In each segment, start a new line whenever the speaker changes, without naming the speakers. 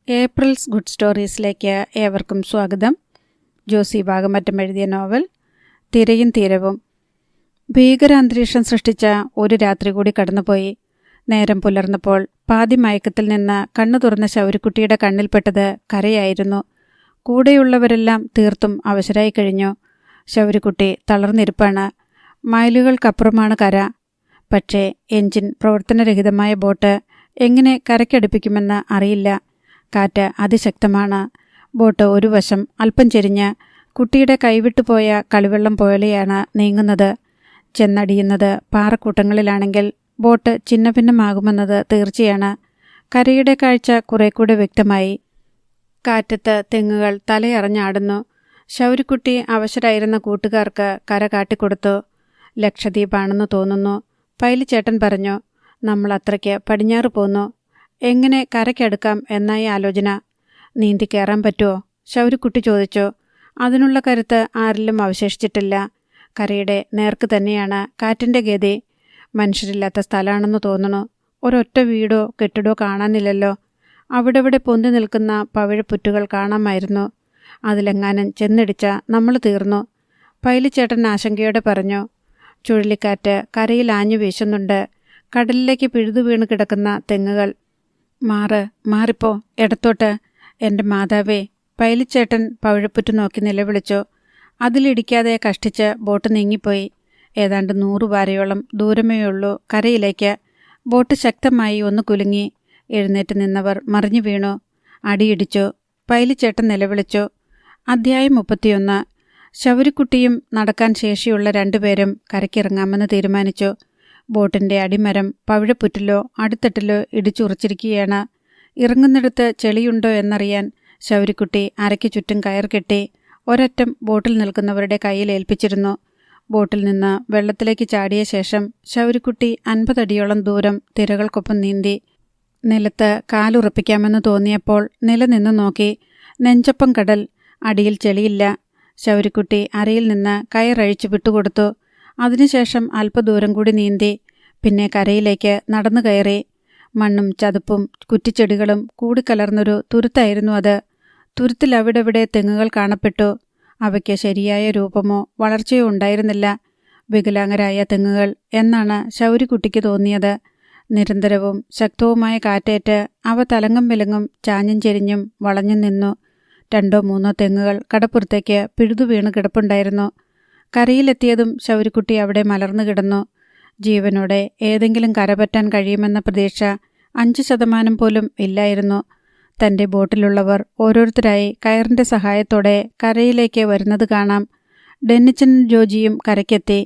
April's good സ്റ്റോറീസിലേക്ക് ഏവർക്കും സ്വാഗതം. ജോസി ഭാഗമറ്റം എഴുതിയ നോവൽ തിരയും തീരവും. ഭീകരാന്തരീക്ഷം സൃഷ്ടിച്ച ഒരു രാത്രി കൂടി കടന്നുപോയി. നേരം പുലർന്നപ്പോൾ പാതി മയക്കത്തിൽ നിന്ന് കണ്ണു തുറന്ന ശൗരിക്കുട്ടിയുടെ കണ്ണിൽപ്പെട്ടത് കരയായിരുന്നു. കൂടെയുള്ളവരെല്ലാം തീർത്തും അവശരായി കഴിഞ്ഞു. ശൗരിക്കുട്ടി തളർന്നിരിപ്പാണ്. മൈലുകൾക്കപ്പുറമാണ് കര. പക്ഷേ എഞ്ചിൻ പ്രവർത്തനരഹിതമായ ബോട്ട് എങ്ങനെ കരയ്ക്കടുപ്പിക്കുമെന്ന് അറിയില്ല. കാറ്റ് അതിശക്തമാണ്. ബോട്ട് ഒരു വശം അല്പം ചെരിഞ്ഞ് കുട്ടിയുടെ കൈവിട്ടുപോയ കളിവെള്ളം പോലെയാണ് നീങ്ങുന്നത്. ചെന്നടിയുന്നത് പാറക്കൂട്ടങ്ങളിലാണെങ്കിൽ ബോട്ട് ഛിന്നഭിന്നമാകുമെന്നത് തീർച്ചയാണ്. കരയുടെ കാഴ്ച കുറെ കൂടെ വ്യക്തമായി. കാറ്റത്ത് തെങ്ങുകൾ തലയറഞ്ഞാടുന്നു. ശൗരിക്കുട്ടി അവശരായിരുന്ന കൂട്ടുകാർക്ക് കര കാട്ടിക്കൊടുത്തു. ലക്ഷദ്വീപാണെന്ന് തോന്നുന്നു. പൈലിച്ചേട്ടൻ പറഞ്ഞു, നമ്മൾ അത്രയ്ക്ക് പടിഞ്ഞാറ് പോന്നു. എങ്ങനെ കരയ്ക്കടുക്കാം എന്നായി ആലോചന. നീന്തി കയറാൻ പറ്റുമോ? ശൗരിക്കുട്ടി ചോദിച്ചു. അതിനുള്ള കരുത്ത് ആരിലും അവശേഷിച്ചിട്ടില്ല. കരയുടെ നേർക്ക് തന്നെയാണ് കാറ്റിൻ്റെ ഗതി. മനുഷ്യരില്ലാത്ത സ്ഥലമാണെന്ന് തോന്നണു. ഒരൊറ്റ വീടോ കെട്ടിടോ കാണാനില്ലല്ലോ. അവിടെവിടെ പൊന്തി നിൽക്കുന്ന പവിഴപ്പുറ്റുകൾ കാണാമായിരുന്നു. അതിലെങ്ങാനും ചെന്നിടിച്ച നമ്മൾ തീർന്നു. പൈലിച്ചേട്ടൻ ആശങ്കയോടെ പറഞ്ഞു. ചുഴലിക്കാറ്റ് കരയിൽ ആഞ്ഞു വീശുന്നുണ്ട്. കടലിലേക്ക് പിഴുതു വീണ് കിടക്കുന്ന തെങ്ങുകൾ. മാറിപ്പോ, ഇടത്തോട്ട്. എൻ്റെ മാതാവേ! പൈലിച്ചേട്ടൻ പവിഴപ്പുറ്റ് നോക്കി നിലവിളിച്ചു. അതിലിടിക്കാതെ കഷ്ടിച്ച് ബോട്ട് നീങ്ങിപ്പോയി. ഏതാണ്ട് 100 വാരയോളം ദൂരമേയുള്ളൂ കരയിലേക്ക്. ബോട്ട് ശക്തമായി ഒന്ന് കുലുങ്ങി. എഴുന്നേറ്റ് നിന്നവർ മറിഞ്ഞു വീണു. അടിയിടിച്ചു. പൈലിച്ചേട്ടൻ നിലവിളിച്ചു. അധ്യായം 31. ശൗരിക്കുട്ടിയും നടക്കാൻ ശേഷിയുള്ള 2 പേരും കരയ്ക്കിറങ്ങാമെന്ന് തീരുമാനിച്ചു. ബോട്ടിൻ്റെ അടിമരം പവിഴപ്പുറ്റിലോ അടിത്തട്ടിലോ ഇടിച്ചുറച്ചിരിക്കുകയാണ്. ഇറങ്ങുന്നിടത്ത് ചെളിയുണ്ടോ എന്നറിയാൻ ശൗരിക്കുട്ടി അരയ്ക്ക് ചുറ്റും കയർ കെട്ടി ഒരറ്റം ബോട്ടിൽ നിൽക്കുന്നവരുടെ കയ്യിൽ ഏൽപ്പിച്ചിരുന്നു. ബോട്ടിൽ നിന്ന് വെള്ളത്തിലേക്ക് ചാടിയ ശേഷം ശൗരിക്കുട്ടി 50 അടിയോളം ദൂരം തിരകൾക്കൊപ്പം നീന്തി. നിലത്ത് കാലുറപ്പിക്കാമെന്ന് തോന്നിയപ്പോൾ നിലനിന്ന് നോക്കി. നെഞ്ചപ്പം കടൽ. അടിയിൽ ചെളിയില്ല. ശൗരിക്കുട്ടി അരയിൽ നിന്ന് കയറഴിച്ചു വിട്ടുകൊടുത്തു. അതിനുശേഷം അല്പദൂരം കൂടി നീന്തി. പിന്നെ കരയിലേക്ക് നടന്നു കയറി. മണ്ണും ചതുപ്പും കുറ്റിച്ചെടികളും കൂടിക്കലർന്നൊരു തുരുത്തായിരുന്നു അത്. തുരുത്തിൽ അവിടെവിടെ തെങ്ങുകൾ കാണപ്പെട്ടു. അവയ്ക്ക് ശരിയായ രൂപമോ വളർച്ചയോ ഉണ്ടായിരുന്നില്ല. വികലാംഗരായ തെങ്ങുകൾ എന്നാണ് ശൗരിക്കുട്ടിക്ക് തോന്നിയത്. നിരന്തരവും ശക്തവുമായ കാറ്റേറ്റ് അവ തലങ്ങും വിലങ്ങും ചാഞ്ഞും ചെരിഞ്ഞും വളഞ്ഞു നിന്നു. 2 or 3 തെങ്ങുകൾ കടപ്പുറത്തേക്ക് പിഴുതു വീണ് കിടപ്പുണ്ടായിരുന്നു. കരയിലെത്തിയതും ശൗരിക്കുട്ടി അവിടെ മലർന്നു കിടന്നു. ജീവനോടെ ഏതെങ്കിലും കരപറ്റാൻ കഴിയുമെന്ന പ്രതീക്ഷ 5% പോലും ഇല്ലായിരുന്നു. തൻ്റെ ബോട്ടിലുള്ളവർ ഓരോരുത്തരായി കയറിൻ്റെ സഹായത്തോടെ കരയിലേക്ക് വരുന്നത് കാണാം. ഡെന്നിച്ചനും ജോജിയും കരയ്ക്കെത്തി.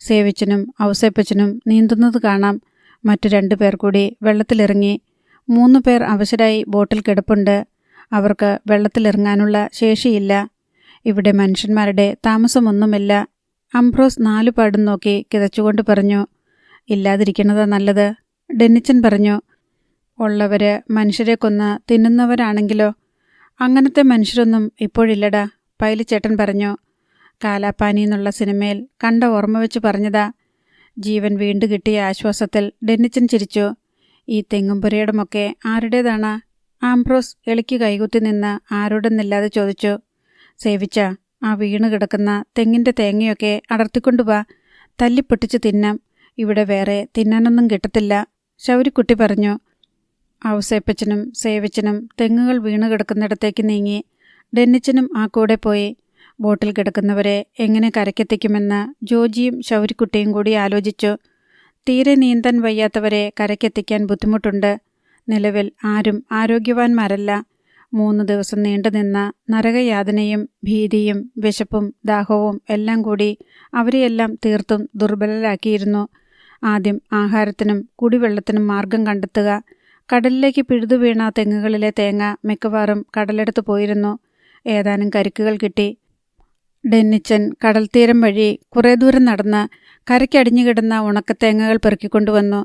സേവിച്ചനും ഔസേപ്പച്ചനും നീന്തുന്നത് കാണാം. മറ്റു 2 പേർ കൂടി വെള്ളത്തിലിറങ്ങി. 3 പേർ അവശരായി ബോട്ടിൽ കിടപ്പുണ്ട്. അവർക്ക് വെള്ളത്തിലിറങ്ങാനുള്ള ശേഷിയില്ല. ഇവിടെ മനുഷ്യന്മാരുടെ താമസമൊന്നുമില്ല. അംബ്രോസ് 4 പാടും നോക്കി കിതച്ചുകൊണ്ട് പറഞ്ഞു. ഇല്ലാതിരിക്കുന്നതാ നല്ലത്. ഡെന്നിച്ചൻ പറഞ്ഞു. ഉള്ളവര് മനുഷ്യരെ കൊന്ന് തിന്നുന്നവരാണെങ്കിലോ? അങ്ങനത്തെ മനുഷ്യരൊന്നും ഇപ്പോഴില്ലടാ, പൈലിച്ചേട്ടൻ പറഞ്ഞു. കാലാപ്പാനി എന്നുള്ള സിനിമയിൽ കണ്ട ഓർമ്മ വെച്ച് പറഞ്ഞതാ. ജീവൻ വീണ്ടു കിട്ടിയ ആശ്വാസത്തിൽ ഡെന്നിച്ചൻ ചിരിച്ചു. ഈ തെങ്ങുംപുരയിടമൊക്കെ ആരുടേതാണ്? ആംബ്രോസ് എളിക്ക് കൈകുത്തി നിന്ന് ആരോടെന്നില്ലാതെ ചോദിച്ചു. സേവിച്ച, ആ വീണ് കിടക്കുന്ന തെങ്ങിൻ്റെ തേങ്ങയൊക്കെ അടർത്തിക്കൊണ്ടുവാ. തല്ലിപ്പൊട്ടിച്ച് തിന്നാം. ഇവിടെ വേറെ തിന്നാനൊന്നും കിട്ടത്തില്ല, ശൗരിക്കുട്ടി പറഞ്ഞു. ഔസേപ്പച്ചനും സേവിച്ചനും തെങ്ങുകൾ വീണ് കിടക്കുന്നിടത്തേക്ക് നീങ്ങി. ഡെന്നിച്ചനും ആ കൂടെ പോയി. ബോട്ടിൽ കിടക്കുന്നവരെ എങ്ങനെ കരയ്ക്കെത്തിക്കുമെന്ന് ജോജിയും ശൗരിക്കുട്ടിയും കൂടി ആലോചിച്ചു. തീരെ നീന്താൻ വയ്യാത്തവരെ കരയ്ക്കെത്തിക്കാൻ ബുദ്ധിമുട്ടുണ്ട്. നിലവിൽ ആരും ആരോഗ്യവാന്മാരല്ല. 3 ദിവസം നീണ്ടുനിന്ന നരകയാതനയും ഭീതിയും വിശപ്പും ദാഹവും എല്ലാം കൂടി അവരെയെല്ലാം തീർത്തും ദുർബലരാക്കിയിരുന്നു. ആദ്യം ആഹാരത്തിനും കുടിവെള്ളത്തിനും മാർഗം കണ്ടെത്തുക. കടലിലേക്ക് പിഴുതു വീണ തെങ്ങുകളിലെ തേങ്ങ മിക്കവാറും കടലെടുത്ത് പോയിരുന്നു. ഏതാനും കരിക്കുകൾ കിട്ടി. ഡെന്നിച്ചൻ കടൽത്തീരം വഴി കുറേ ദൂരം നടന്ന് കരയ്ക്കടിഞ്ഞുകിടന്ന ഉണക്കത്തേങ്ങകൾ പെറുക്കിക്കൊണ്ടുവന്നു.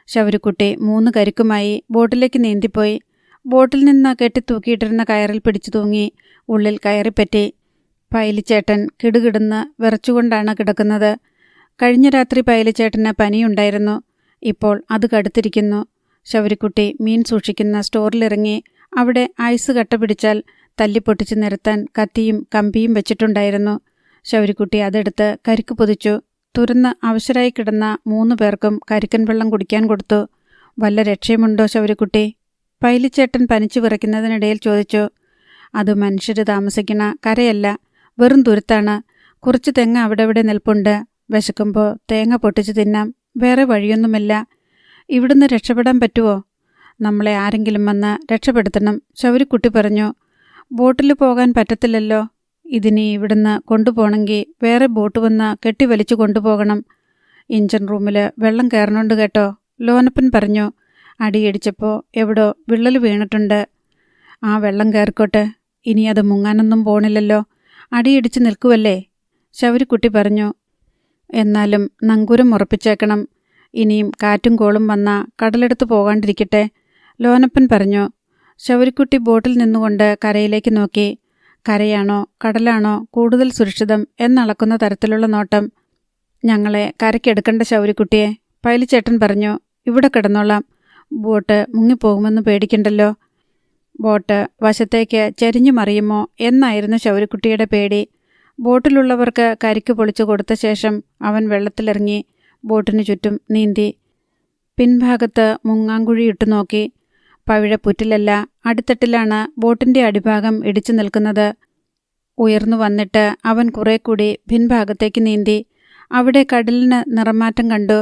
ശൗരിക്കുട്ടി 3 കരിക്കുമായി ബോട്ടിലേക്ക് നീന്തിപ്പോയി. ബോട്ടിൽ നിന്ന് കെട്ടിത്തൂക്കിയിട്ടിരുന്ന കയറിൽ പിടിച്ചു തൂങ്ങി. ഉള്ളിൽ കയറിപ്പറ്റി. പൈലിച്ചേട്ടൻ കിടുകിടുന്ന് വിറച്ചുകൊണ്ടാണ് കിടക്കുന്നത്. കഴിഞ്ഞ രാത്രി പൈലിച്ചേട്ടന് പനിയുണ്ടായിരുന്നു. ഇപ്പോൾ അത് കടുത്തിരിക്കുന്നു. ശൗരിക്കുട്ടി മീൻ സൂക്ഷിക്കുന്ന സ്റ്റോറിലിറങ്ങി അവിടെ ഐസ് കട്ട പിടിച്ചാൽ തല്ലിപ്പൊട്ടിച്ച് നിരത്താൻ കത്തിയും കമ്പിയും വെച്ചിട്ടുണ്ടായിരുന്നു. ശൗരിക്കുട്ടി അതെടുത്ത് കരിക്ക് പൊതിച്ചു. തുറന്ന് അവശരായി കിടന്ന 3 പേർക്കും കരിക്കൻ വെള്ളം കുടിക്കാൻ കൊടുത്തു. വല്ല രക്ഷയുമുണ്ടോ ശൗരിക്കുട്ടി? പൈലിച്ചേട്ടൻ പനിച്ചു വിറയ്ക്കുന്നതിനിടയിൽ ചോദിച്ചു. അത് മനുഷ്യർ താമസിക്കണ കരയല്ല, വെറും തുരുത്താണ്. കുറച്ച് തെങ്ങ് അവിടെ നിൽപ്പുണ്ട്. വിശക്കുമ്പോൾ തേങ്ങ പൊട്ടിച്ച് തിന്നാം. വേറെ വഴിയൊന്നുമില്ല. ഇവിടുന്ന് രക്ഷപ്പെടാൻ പറ്റുമോ? നമ്മളെ ആരെങ്കിലും വന്ന് രക്ഷപ്പെടുത്തണം, ശൗരിക്കുട്ടി പറഞ്ഞു. ബോട്ടിൽ പോകാൻ പറ്റത്തില്ലല്ലോ. ഇതിനി ഇവിടുന്ന് കൊണ്ടുപോകണമെങ്കിൽ വേറെ ബോട്ട് വന്ന് കെട്ടിവലിച്ചു കൊണ്ടുപോകണം. എഞ്ചിൻ റൂമിൽ വെള്ളം കയറണുണ്ട് കേട്ടോ, ലോനപ്പൻ പറഞ്ഞു. അടിയടിച്ചപ്പോൾ എവിടോ വിള്ളൽ വീണിട്ടുണ്ട്. ആ വെള്ളം കയറിക്കോട്ടെ, ഇനി അത് മുങ്ങാനൊന്നും പോണില്ലല്ലോ, അടിയിടിച്ച് നിൽക്കുവല്ലേ, ശൗരിക്കുട്ടി പറഞ്ഞു. എന്നാലും നങ്കൂരം ഉറപ്പിച്ചേക്കണം. ഇനിയും കാറ്റും കോളും വന്ന കടലെടുത്ത് പോകാണ്ടിരിക്കട്ടെ, ലോനപ്പൻ പറഞ്ഞു. ശൗരിക്കുട്ടി ബോട്ടിൽ നിന്നുകൊണ്ട് കരയിലേക്ക് നോക്കി. കരയാണോ കടലാണോ കൂടുതൽ സുരക്ഷിതം എന്നളക്കുന്ന തരത്തിലുള്ള നോട്ടം. ഞങ്ങളെ കരയ്ക്കെടുക്കണ്ട ശൗരിക്കുട്ടിയെ, പൈലിച്ചേട്ടൻ പറഞ്ഞു. ഇവിടെ കിടന്നോളാം. ബോട്ട് മുങ്ങിപ്പോകുമെന്ന് പേടിക്കണ്ടല്ലോ. ബോട്ട് വശത്തേക്ക് ചെരിഞ്ഞു മറിയുമോ എന്നായിരുന്നു ശൗരിക്കുട്ടിയുടെ പേടി. ബോട്ടിലുള്ളവർക്ക് കരിക്ക് പൊളിച്ചു കൊടുത്ത ശേഷം അവൻ വെള്ളത്തിലിറങ്ങി ബോട്ടിനു ചുറ്റും നീന്തി. പിൻഭാഗത്ത് മുങ്ങാങ്കുഴി ഇട്ടു നോക്കി. പവിഴപ്പുറ്റിലല്ല, അടിത്തട്ടിലാണ് ബോട്ടിൻ്റെ അടിഭാഗം ഇടിച്ചു നിൽക്കുന്നത്. ഉയർന്നു വന്നിട്ട് അവൻ കുറെ കൂടി പിൻഭാഗത്തേക്ക് നീന്തി. അവിടെ കടലിന് നിറമാറ്റം കണ്ടു.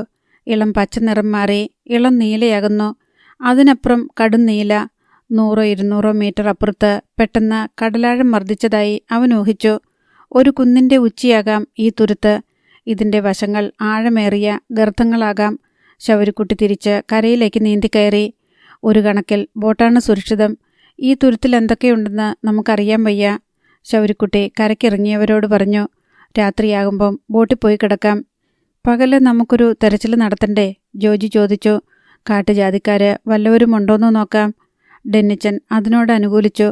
ഇളം പച്ച നിറം മാറി ഇളം നീലയാകുന്നു. അതിനപ്പുറം കടും നീല. 100-200 മീറ്റർ അപ്പുറത്ത് പെട്ടെന്ന് കടലാഴം മർദ്ദിച്ചതായി അവൻ ഊഹിച്ചു. ഒരു കുന്നിൻ്റെ ഉച്ചിയാകാം ഈ തുരുത്ത്. ഇതിൻ്റെ വശങ്ങൾ ആഴമേറിയ ഗർത്തങ്ങളാകാം. ശൗരിക്കുട്ടി തിരിച്ച് കരയിലേക്ക് നീന്തിക്കയറി. ഒരു കണക്കിൽ ബോട്ടാണ് സുരക്ഷിതം. ഈ തുരുത്തിൽ എന്തൊക്കെയുണ്ടെന്ന് നമുക്കറിയാൻ വയ്യ, ശൗരിക്കുട്ടി കരയ്ക്കിറങ്ങിയവരോട് പറഞ്ഞു. രാത്രിയാകുമ്പം ബോട്ടിൽ പോയി കിടക്കാം. പകല് നമുക്കൊരു തെരച്ചിൽ നടത്തണ്ടേ, ജോജി ചോദിച്ചു. കാട്ടുജാതിക്കാര് വല്ലവരും ഉണ്ടോയെന്ന് നോക്കാം. ഡെന്നിച്ചൻ അതിനോട് അനുകൂലിച്ചു.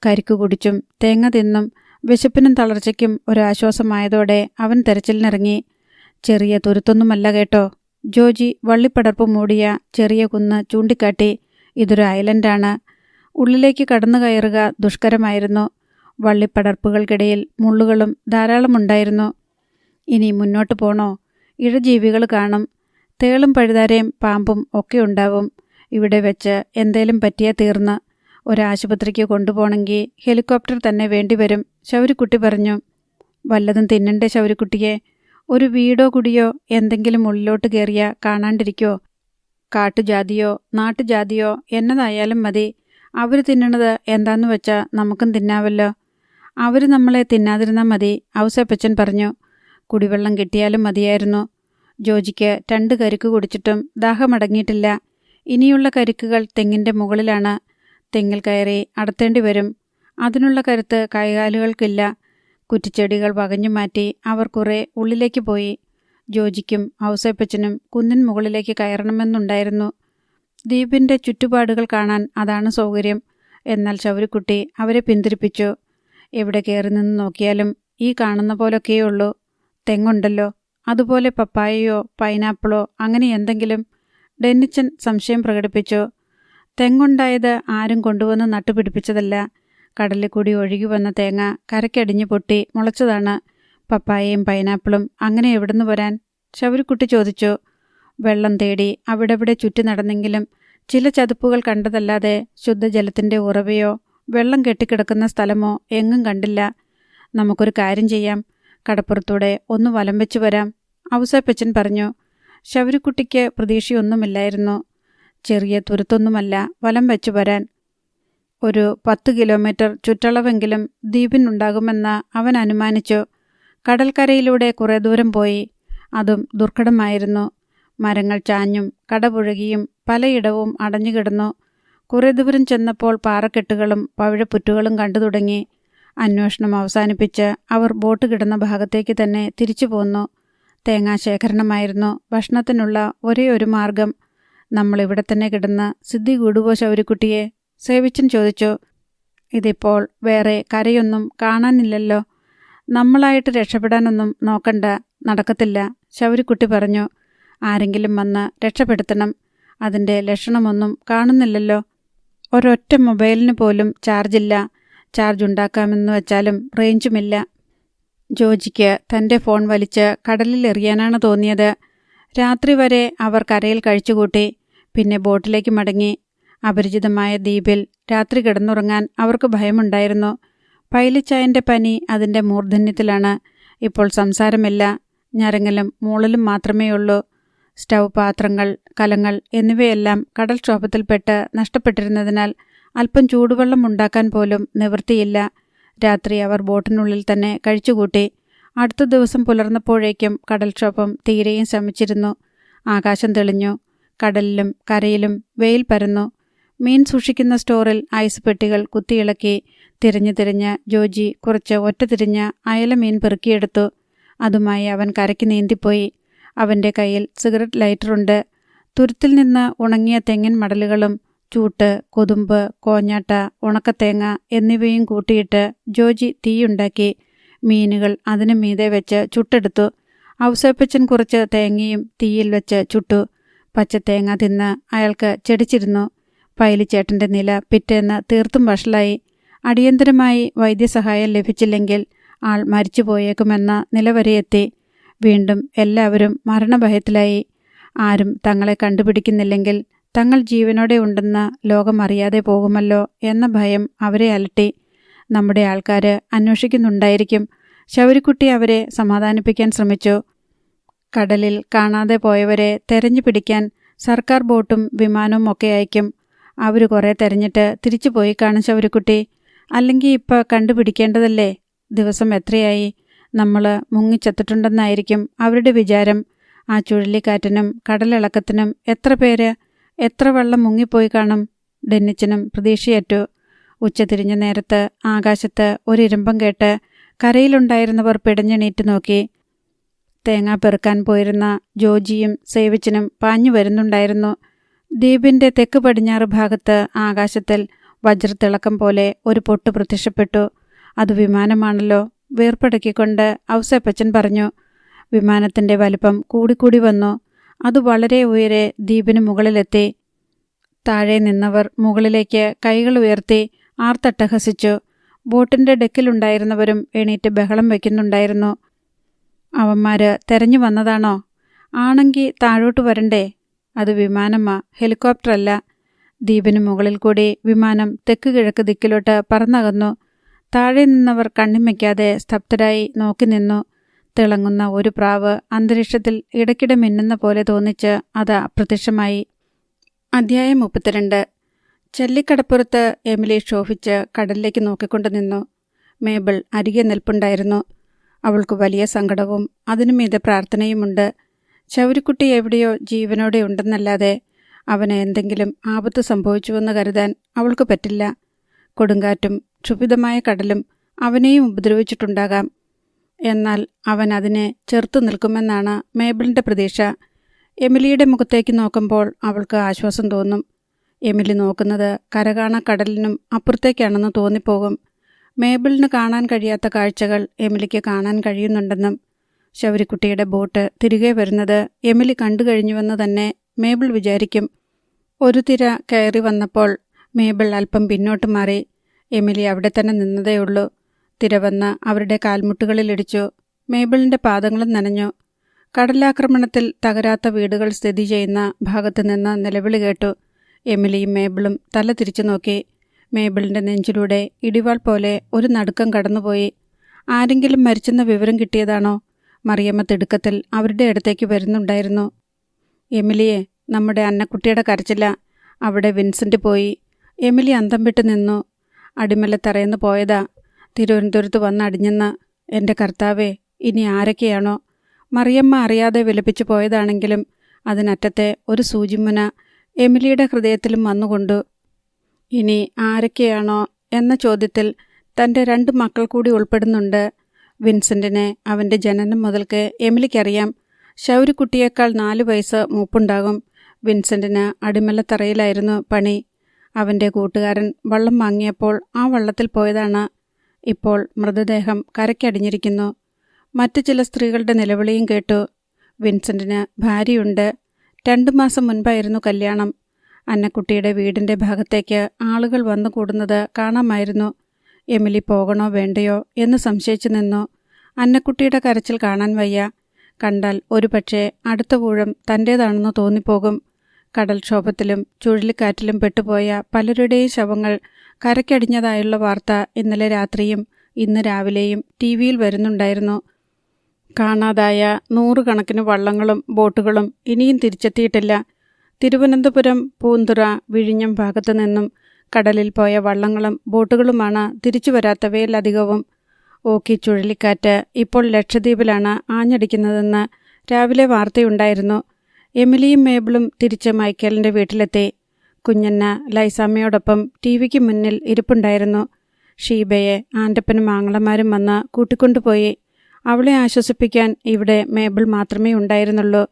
കരിക്ക് കുടിച്ചും തേങ്ങ തിന്നും വിശപ്പിനും തളർച്ചയ്ക്കും ഒരാശ്വാസമായതോടെ അവൻ തെരച്ചിലിനിറങ്ങി. ചെറിയ തുരുത്തൊന്നുമല്ല കേട്ടോ, ജോജി വള്ളിപ്പടർപ്പ് മൂടിയ ചെറിയ കുന്ന് ചൂണ്ടിക്കാട്ടി. ഇതൊരു ഐലൻഡാണ്. ഉള്ളിലേക്ക് കടന്നു കയറുക ദുഷ്കരമായിരുന്നു. വള്ളിപ്പടർപ്പുകൾക്കിടയിൽ മുള്ളുകളും ധാരാളമുണ്ടായിരുന്നു. ഇനി മുന്നോട്ട് പോണോ? ഇഴജീവികൾ കാണും. തേളും പഴുതാരയും പാമ്പും ഒക്കെ ഉണ്ടാവും. ഇവിടെ വെച്ച് എന്തേലും പറ്റിയാൽ തീർന്ന്. ഒരാശുപത്രിക്ക് കൊണ്ടുപോകണമെങ്കിൽ ഹെലികോപ്റ്റർ തന്നെ വേണ്ടിവരും, ശൗരിക്കുട്ടി പറഞ്ഞു. വല്ലതും തിന്നണ്ടേ ശൗരിക്കുട്ടിയെ? ഒരു വീടോ കുടിയോ എന്തെങ്കിലും ഉള്ളിലോട്ട് കയറിയ കാണാണ്ടിരിക്കോ? കാട്ടുജാതിയോ നാട്ടുജാതിയോ എന്നതായാലും മതി. അവർ തിന്നണത് എന്താന്ന് വെച്ചാൽ നമുക്കും തിന്നാവല്ലോ. അവർ നമ്മളെ തിന്നാതിരുന്നാൽ മതി, ഔസേപ്പച്ചൻ പറഞ്ഞു. കുടിവെള്ളം കിട്ടിയാലും മതിയായിരുന്നു. ജോജിക്ക് 2 കരിക്ക് കുടിച്ചിട്ടും ദാഹമടങ്ങിയിട്ടില്ല. ഇനിയുള്ള കരിക്കുകൾ തെങ്ങിൻ്റെ മുകളിലാണ്. തെങ്ങിൽ കയറി അടത്തേണ്ടി വരും. അതിനുള്ള കരുത്ത് കൈകാലുകൾക്കില്ല. കുറ്റിച്ചെടികൾ വകഞ്ഞു മാറ്റി അവർ കുറെ ഉള്ളിലേക്ക് പോയി. ജോജിക്കും ഔസേപ്പച്ചനും കുന്നിൻ മുകളിലേക്ക് കയറണമെന്നുണ്ടായിരുന്നു. ദ്വീപിൻ്റെ ചുറ്റുപാടുകൾ കാണാൻ അതാണ് സൗകര്യം. എന്നാൽ ശൗരിക്കുട്ടി അവരെ പിന്തിരിപ്പിച്ചു. എവിടെ കയറി നിന്ന് നോക്കിയാലും ഈ കാണുന്ന പോലൊക്കെയുള്ളൂ. തെങ്ങുണ്ടല്ലോ, അതുപോലെ പപ്പായയോ പൈനാപ്പിളോ അങ്ങനെ എന്തെങ്കിലും, ഡെന്നിച്ചൻ സംശയം പ്രകടിപ്പിച്ചു. തെങ്ങുണ്ടായത് ആരും കൊണ്ടുവന്ന് നട്ടുപിടിപ്പിച്ചതല്ല. കടലിൽ കൂടി ഒഴുകി വന്ന തേങ്ങ കരയ്ക്കടിഞ്ഞു പൊട്ടി മുളച്ചതാണ്. പപ്പായയും പൈനാപ്പിളും അങ്ങനെ എവിടുന്ന് വരാൻ, ശൗരിക്കുട്ടി ചോദിച്ചു. വെള്ളം തേടി അവിടെവിടെ ചുറ്റി നടന്നെങ്കിലും ചില ചതുപ്പുകൾ കണ്ടതല്ലാതെ ശുദ്ധജലത്തിൻ്റെ ഉറവയോ വെള്ളം കെട്ടിക്കിടക്കുന്ന സ്ഥലമോ എങ്ങും കണ്ടില്ല. നമുക്കൊരു കാര്യം ചെയ്യാം, കടപ്പുറത്തൂടെ ഒന്ന് വലം വെച്ച് വരാം, ഔസേപ്പച്ചൻ പറഞ്ഞു. ശൗരിക്കുട്ടിക്ക് പ്രതീക്ഷയൊന്നുമില്ലായിരുന്നു. ചെറിയ തുരുത്തൊന്നുമല്ല വലം വെച്ചു വരാൻ. ഒരു 10 കിലോമീറ്റർ ചുറ്റളവെങ്കിലും ദ്വീപിനുണ്ടാകുമെന്ന് അവൻ അനുമാനിച്ചു. കടൽക്കരയിലൂടെ കുറേ ദൂരം പോയി. അതും ദുർഘടമായിരുന്നു. മരങ്ങൾ ചാഞ്ഞും കടപുഴകിയും പലയിടവും അടഞ്ഞുകിടന്നു. കുറേ ദൂരം ചെന്നപ്പോൾ പാറക്കെട്ടുകളും പവിഴപ്പുറ്റുകളും കണ്ടു തുടങ്ങി. അന്വേഷണം അവസാനിപ്പിച്ച് അവർ ബോട്ട് കിടന്ന ഭാഗത്തേക്ക് തന്നെ തിരിച്ചു പോന്നു. തേങ്ങാശേഖരണമായിരുന്നു ഭക്ഷണത്തിനുള്ള ഒരേ ഒരു മാർഗം. നമ്മളിവിടെ തന്നെ കിടന്ന് സിദ്ധി കൂടുവോ ശൗരിക്കുട്ടിയെ, സേവിച്ചൻ ചോദിച്ചു. ഇതിപ്പോൾ വേറെ കരയൊന്നും കാണാനില്ലല്ലോ. നമ്മളായിട്ട് രക്ഷപ്പെടാനൊന്നും നോക്കണ്ട, നടക്കത്തില്ല, ശൗരിക്കുട്ടി പറഞ്ഞു. ആരെങ്കിലും വന്ന് രക്ഷപ്പെടുത്തണം. അതിൻ്റെ ലക്ഷണമൊന്നും കാണുന്നില്ലല്ലോ. ഒരൊറ്റ മൊബൈലിന് പോലും ചാർജില്ല. ചാർജ് ഉണ്ടാക്കാമെന്ന് വെച്ചാലും റേഞ്ചുമില്ല. ജോജിക്ക് തൻ്റെ ഫോൺ വലിച്ച് കടലിൽ എറിയാനാണ് തോന്നിയത്. രാത്രി വരെ അവർ കരയിൽ കഴിച്ചുകൂട്ടി. പിന്നെ ബോട്ടിലേക്ക് മടങ്ങി. അപരിചിതമായ ദ്വീപിൽ രാത്രി കിടന്നുറങ്ങാൻ അവർക്ക് ഭയമുണ്ടായിരുന്നു. പൈലിച്ചായൻ്റെ പനി അതിൻ്റെ മൂർധന്യത്തിലാണ്. ഇപ്പോൾ സംസാരമില്ല. ഞരങ്ങലും മൂളലും മാത്രമേയുള്ളൂ. സ്റ്റൗ, പാത്രങ്ങൾ, കലങ്ങൾ എന്നിവയെല്ലാം കടൽക്ഷോഭത്തിൽപ്പെട്ട് നഷ്ടപ്പെട്ടിരുന്നതിനാൽ അല്പം ചൂടുവെള്ളം ഉണ്ടാക്കാൻ പോലും നിവൃത്തിയില്ല. രാത്രി അവർ ബോട്ടിനുള്ളിൽ തന്നെ കഴിച്ചുകൂട്ടി. അടുത്ത ദിവസം പുലർന്നപ്പോഴേക്കും കടൽക്ഷോഭം തീരെയും ശമിച്ചിരുന്നു. ആകാശം തെളിഞ്ഞു. കടലിലും കരയിലും വെയിൽ പരന്നു. മീൻ സൂക്ഷിക്കുന്ന സ്റ്റോറിൽ ഐസ് പെട്ടികൾ കുത്തിയിളക്കി. തിരിഞ്ഞ് ജോജി കുറച്ച് ഒറ്റതിരിഞ്ഞ അയല മീൻ പെറുക്കിയെടുത്തു. അതുമായി അവൻ കരയ്ക്ക് നീന്തിപ്പോയി. അവൻ്റെ കയ്യിൽ സിഗരറ്റ് ലൈറ്ററുണ്ട്. തുരുത്തിൽ നിന്ന് ഉണങ്ങിയ തെങ്ങിൻ മടലുകളും ചൂട്ട്, കൊതുമ്പ്, കോഞ്ഞാട്ട, ഉണക്കത്തേങ്ങ എന്നിവയും കൂട്ടിയിട്ട് ജോജി തീയുണ്ടാക്കി. മീനുകൾ അതിനു മീതെ വെച്ച് ചുട്ടെടുത്തു. ഔസേപ്പച്ചൻ കുറച്ച് തേങ്ങയും തീയിൽ വെച്ച് ചുട്ടു. പച്ചത്തേങ്ങ തിന്ന് അയാൾക്ക് ചെടിച്ചിരുന്നു. പൈലിച്ചേട്ടൻ്റെ നില പിറ്റേന്ന് തീർത്തും വഷളായി. അടിയന്തരമായി വൈദ്യസഹായം ലഭിച്ചില്ലെങ്കിൽ ആൾ മരിച്ചുപോയേക്കുമെന്ന നില വരെ എത്തി. വീണ്ടും എല്ലാവരും മരണഭയത്തിലായി. ആരും തങ്ങളെ കണ്ടുപിടിക്കുന്നില്ലെങ്കിൽ തങ്ങൾ ജീവനോടെ ഉണ്ടെന്ന് ലോകം അറിയാതെ പോകുമല്ലോ എന്ന ഭയം അവരെ അലട്ടി. നമ്മുടെ ആൾക്കാർ അന്വേഷിക്കുന്നുണ്ടായിരിക്കും. ശൗരിക്കുട്ടി അവരെ സമാധാനിപ്പിക്കാൻ ശ്രമിച്ചു. കടലിൽ കാണാതെ പോയവരെ തെരഞ്ഞു പിടിക്കാൻ സർക്കാർ ബോട്ടും വിമാനവും ഒക്കെ അയക്കും. അവർ കുറേ തെരഞ്ഞിട്ട് തിരിച്ചു പോയി കാണും ശൗരിക്കുട്ടി. അല്ലെങ്കിൽ ഇപ്പോൾ കണ്ടുപിടിക്കേണ്ടതല്ലേ? ദിവസം എത്രയായി? നമ്മൾ മുങ്ങിച്ചത്തിട്ടുണ്ടെന്നായിരിക്കും അവരുടെ വിചാരം. ആ ചുഴലിക്കാറ്റിനും കടലിളക്കത്തിനും എത്ര വെള്ളം മുങ്ങിപ്പോയി കാണും? ഡെന്നിച്ചനും പ്രതീക്ഷയറ്റു. ഉച്ചതിരിഞ്ഞ നേരത്ത് ആകാശത്ത് ഒരിരമ്പം കേട്ട് കരയിലുണ്ടായിരുന്നവർ പിടഞ്ഞെണീറ്റ് നോക്കി. തേങ്ങ പെറുക്കാൻ പോയിരുന്ന ജോജിയും സേവിച്ചനും പാഞ്ഞു വരുന്നുണ്ടായിരുന്നു. ദ്വീപിൻ്റെ തെക്ക് പടിഞ്ഞാറ് ഭാഗത്ത് ആകാശത്തിൽ വജ്രത്തിളക്കം പോലെ ഒരു പൊട്ട് പ്രത്യക്ഷപ്പെട്ടു. അത് വിമാനമാണല്ലോ, വീർപ്പടക്കിക്കൊണ്ട് ഔസേപ്പച്ചൻ പറഞ്ഞു. വിമാനത്തിൻ്റെ വലിപ്പം കൂടിക്കൂടി വന്നു. അത് വളരെ ഉയരെ ദ്വീപിന് മുകളിലെത്തി. താഴെ നിന്നവർ മുകളിലേക്ക് കൈകൾ ഉയർത്തി ആർത്തട്ടഹസിച്ചു. ബോട്ടിൻ്റെ ഡെക്കിലുണ്ടായിരുന്നവരും എണീറ്റ് ബഹളം വയ്ക്കുന്നുണ്ടായിരുന്നു. അവന്മാര് തെരഞ്ഞു വന്നതാണോ? ആണെങ്കിൽ താഴോട്ട് വരണ്ടേ? അത് വിമാനമാ, ഹെലികോപ്റ്ററല്ല. ദ്വീപിന് മുകളിൽ കൂടി വിമാനം തെക്ക് കിഴക്ക് ദിക്കിലോട്ട് പറന്നകന്നു. താഴെ നിന്നവർ കണ്ണിമയ്ക്കാതെ സ്തബ്ധരായി നോക്കി നിന്നു. തിളങ്ങുന്ന ഒരു പ്രാവ് അന്തരീക്ഷത്തിൽ ഇടയ്ക്കിടെ മിന്നുന്ന പോലെ തോന്നിച്ച് അത് അപ്രത്യക്ഷമായി. അധ്യായം 32. ചെല്ലിക്കടപ്പുറത്ത് എമിലി ക്ഷോഭിച്ച് കടലിലേക്ക് നോക്കിക്കൊണ്ട് നിന്നു. മേബിൾ അരികെ നിൽപ്പുണ്ടായിരുന്നു. അവൾക്ക് വലിയ സങ്കടവും അതിനുമീതെ പ്രാർത്ഥനയുമുണ്ട്. ശൗരിക്കുട്ടി എവിടെയോ ജീവനോടെ ഉണ്ടെന്നല്ലാതെ അവന് എന്തെങ്കിലും ആപത്ത് സംഭവിച്ചുവെന്ന് കരുതാൻ അവൾക്ക് പറ്റില്ല. കൊടുങ്കാറ്റും ക്ഷുഭിതമായ കടലും അവനെയും ഉപദ്രവിച്ചിട്ടുണ്ടാകാം. എന്നാൽ അവൻ അതിനെ ചെറുത്തു നിൽക്കുമെന്നാണ് മേബിളിൻ്റെ പ്രതീക്ഷ. എമിലിയുടെ മുഖത്തേക്ക് നോക്കുമ്പോൾ അവൾക്ക് ആശ്വാസം തോന്നും. എമിലി നോക്കുന്നത് കരകാണ കടലിനും അപ്പുറത്തേക്കാണെന്ന് തോന്നിപ്പോകും. മേബിളിന് കാണാൻ കഴിയാത്ത കാഴ്ചകൾ എമിലിക്ക് കാണാൻ കഴിയുന്നുണ്ടെന്നും ശൗരിക്കുട്ടിയുടെ ബോട്ട് തിരികെ വരുന്നത് എമിലി കണ്ടു കഴിഞ്ഞുവെന്ന് തന്നെ മേബിൾ വിചാരിക്കും. ഒരു തിര കയറി വന്നപ്പോൾ മേബിൾ അല്പം പിന്നോട്ട് മാറി. എമിലി അവിടെ തന്നെ നിന്നതേയുള്ളൂ. തിര വന്ന് അവരുടെ കാൽമുട്ടുകളിലിടിച്ചു. മേബിളിൻ്റെ പാദങ്ങളും നനഞ്ഞു. കടലാക്രമണത്തിൽ തകരാത്ത വീടുകൾ സ്ഥിതി ചെയ്യുന്ന ഭാഗത്തു നിന്ന് നിലവിളി കേട്ടു. എമിലിയും മേബിളും തല തിരിച്ചു നോക്കി. മേബിളിൻ്റെ നെഞ്ചിലൂടെ ഇടിവാൾ പോലെ ഒരു നടുക്കം കടന്നുപോയി. ആരെങ്കിലും മരിച്ചെന്ന വിവരം കിട്ടിയതാണോ? മറിയമ്മ തിടുക്കത്തിൽ അവരുടെ അടുത്തേക്ക് വരുന്നുണ്ടായിരുന്നു. എമിലിയെ, നമ്മുടെ അന്നക്കുട്ടിയുടെ കരച്ചില. അവിടെ വിൻസെൻ്റ് പോയി. എമിലി അന്തം വിട്ട് നിന്നു. അടിമലത്തറയെന്ന് പോയതാ, തിരുവനന്തപുരത്ത് വന്നടിഞ്ഞെന്ന്. എൻ്റെ കർത്താവേ, ഇനി ആരൊക്കെയാണോ? മറിയമ്മ അറിയാതെ വിലപിച്ചു പോയതാണെങ്കിലും അതിനറ്റത്തെ ഒരു സൂചിമുന എമിലിയുടെ ഹൃദയത്തിലും വന്നുകൊണ്ടു. ഇനി ആരൊക്കെയാണോ എന്ന ചോദ്യത്തിൽ തൻ്റെ 2 മക്കൾ കൂടി ഉൾപ്പെടുന്നുണ്ട്. വിൻസെൻറ്റിനെ അവൻ്റെ ജനനം മുതൽക്ക് എമിലിക്കറിയാം. ശൗരിക്കുട്ടിയേക്കാൾ 4 വയസ്സ് മൂപ്പുണ്ടാകും. വിൻസെൻറ്റിന് അടിമലത്തറയിലായിരുന്നു പണി. അവൻ്റെ കൂട്ടുകാരൻ വള്ളം വാങ്ങിയപ്പോൾ ആ വള്ളത്തിൽ പോയതാണ്. ഇപ്പോൾ മൃതദേഹം കരയ്ക്കടിഞ്ഞിരിക്കുന്നു. മറ്റു ചില സ്ത്രീകളുടെ നിലവിളിയും കേട്ടു. വിൻസെൻറ്റിന് ഭാര്യയുണ്ട്. 2 മാസം മുൻപായിരുന്നു കല്യാണം. അന്നക്കുട്ടിയുടെ വീടിൻ്റെ ഭാഗത്തേക്ക് ആളുകൾ വന്നു കൂടുന്നത് കാണാമായിരുന്നു. എമിലി പോകണോ വേണ്ടയോ എന്ന് സംശയിച്ചു നിന്നു. അന്നക്കുട്ടിയുടെ കരച്ചിൽ കാണാൻ വയ്യ. കണ്ടാൽ ഒരുപക്ഷെ അടുത്ത ഊഴം തൻ്റേതാണെന്ന് തോന്നിപ്പോകും. കടൽക്ഷോഭത്തിലും ചുഴലിക്കാറ്റിലും പെട്ടുപോയ പലരുടെയും ശവങ്ങൾ കരയ്ക്കടിഞ്ഞതായുള്ള വാർത്ത ഇന്നലെ രാത്രിയും ഇന്ന് രാവിലെയും TV-യിൽ വരുന്നുണ്ടായിരുന്നു. കാണാതായ 100 കണക്കിന് വള്ളങ്ങളും ബോട്ടുകളും ഇനിയും തിരിച്ചെത്തിയിട്ടില്ല. തിരുവനന്തപുരം, പൂന്തുറ, വിഴിഞ്ഞം ഭാഗത്തു നിന്നും കടലിൽ പോയ വള്ളങ്ങളും ബോട്ടുകളുമാണ് തിരിച്ചു വരാത്തവയിലധികവും. ഓക്കി ചുഴലിക്കാറ്റ് ഇപ്പോൾ ലക്ഷദ്വീപിലാണ് ആഞ്ഞടിക്കുന്നതെന്ന് രാവിലെ വാർത്തയുണ്ടായിരുന്നു. എമിലിയും മേബിളും തിരിച്ച് മൈക്കേലിൻ്റെ വീട്ടിലെത്തി. കുഞ്ഞന്ന ലൈസാമ്മയോടൊപ്പം TV-ക്ക് മുന്നിൽ ഇരിപ്പുണ്ടായിരുന്നു. ഷീബയെ ആൻ്റപ്പനും ആങ്ങളമാരും വന്ന് കൂട്ടിക്കൊണ്ടുപോയി. അവളെ ആശ്വസിപ്പിക്കാൻ ഇവിടെ മേബിൾ മാത്രമേ ഉണ്ടായിരുന്നുള്ളൂ.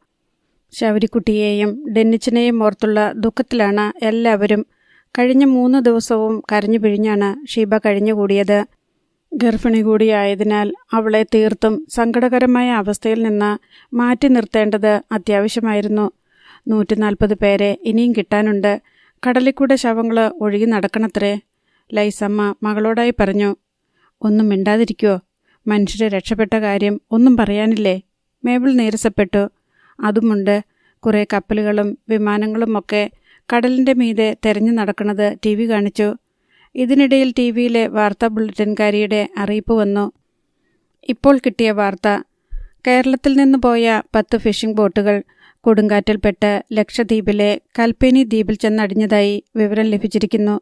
ശൗരിക്കുട്ടിയെയും ഡെന്നിച്ചനെയും ഓർത്തുള്ള ദുഃഖത്തിലാണ് എല്ലാവരും. കഴിഞ്ഞ 3 ദിവസവും കരഞ്ഞു പിഴിഞ്ഞാണ് ഷീബ കഴിഞ്ഞുകൂടിയത്. ഗർഭിണി കൂടിയായതിനാൽ അവളെ തീർത്തും സങ്കടകരമായ അവസ്ഥയിൽ നിന്ന് മാറ്റി നിർത്തേണ്ടത് അത്യാവശ്യമായിരുന്നു. 140 പേരെ ഇനിയും കിട്ടാനുണ്ട്. കടലിക്കൂടെ ശവങ്ങൾ ഒഴുകി നടക്കണത്രേ. ലൈസമ്മ മകളോടായി പറഞ്ഞു. ഒന്നും മിണ്ടാതിരിക്കുവോ? മനുഷ്യരെ രക്ഷപ്പെട്ട കാര്യം ഒന്നും പറയാനില്ലേ? മേബിൾ നീരസപ്പെട്ടു. അതുമുണ്ട്. കുറേ കപ്പലുകളും വിമാനങ്ങളുമൊക്കെ കടലിൻ്റെ മീതെ തെരഞ്ഞു നടക്കുന്നത് TV കാണിച്ചു. ഇതിനിടയിൽ TV-യിലെ വാർത്താ ബുള്ളറ്റിൻകാരിയുടെ അറിയിപ്പ് വന്നു. ഇപ്പോൾ കിട്ടിയ വാർത്ത: കേരളത്തിൽ നിന്ന് പോയ 10 ഫിഷിംഗ് ബോട്ടുകൾ കൊടുങ്കാറ്റിൽപ്പെട്ട് ലക്ഷദ്വീപിലെ കൽപ്പേനി ദ്വീപിൽ ചെന്നടിഞ്ഞതായി വിവരം ലഭിച്ചിരിക്കുന്നു.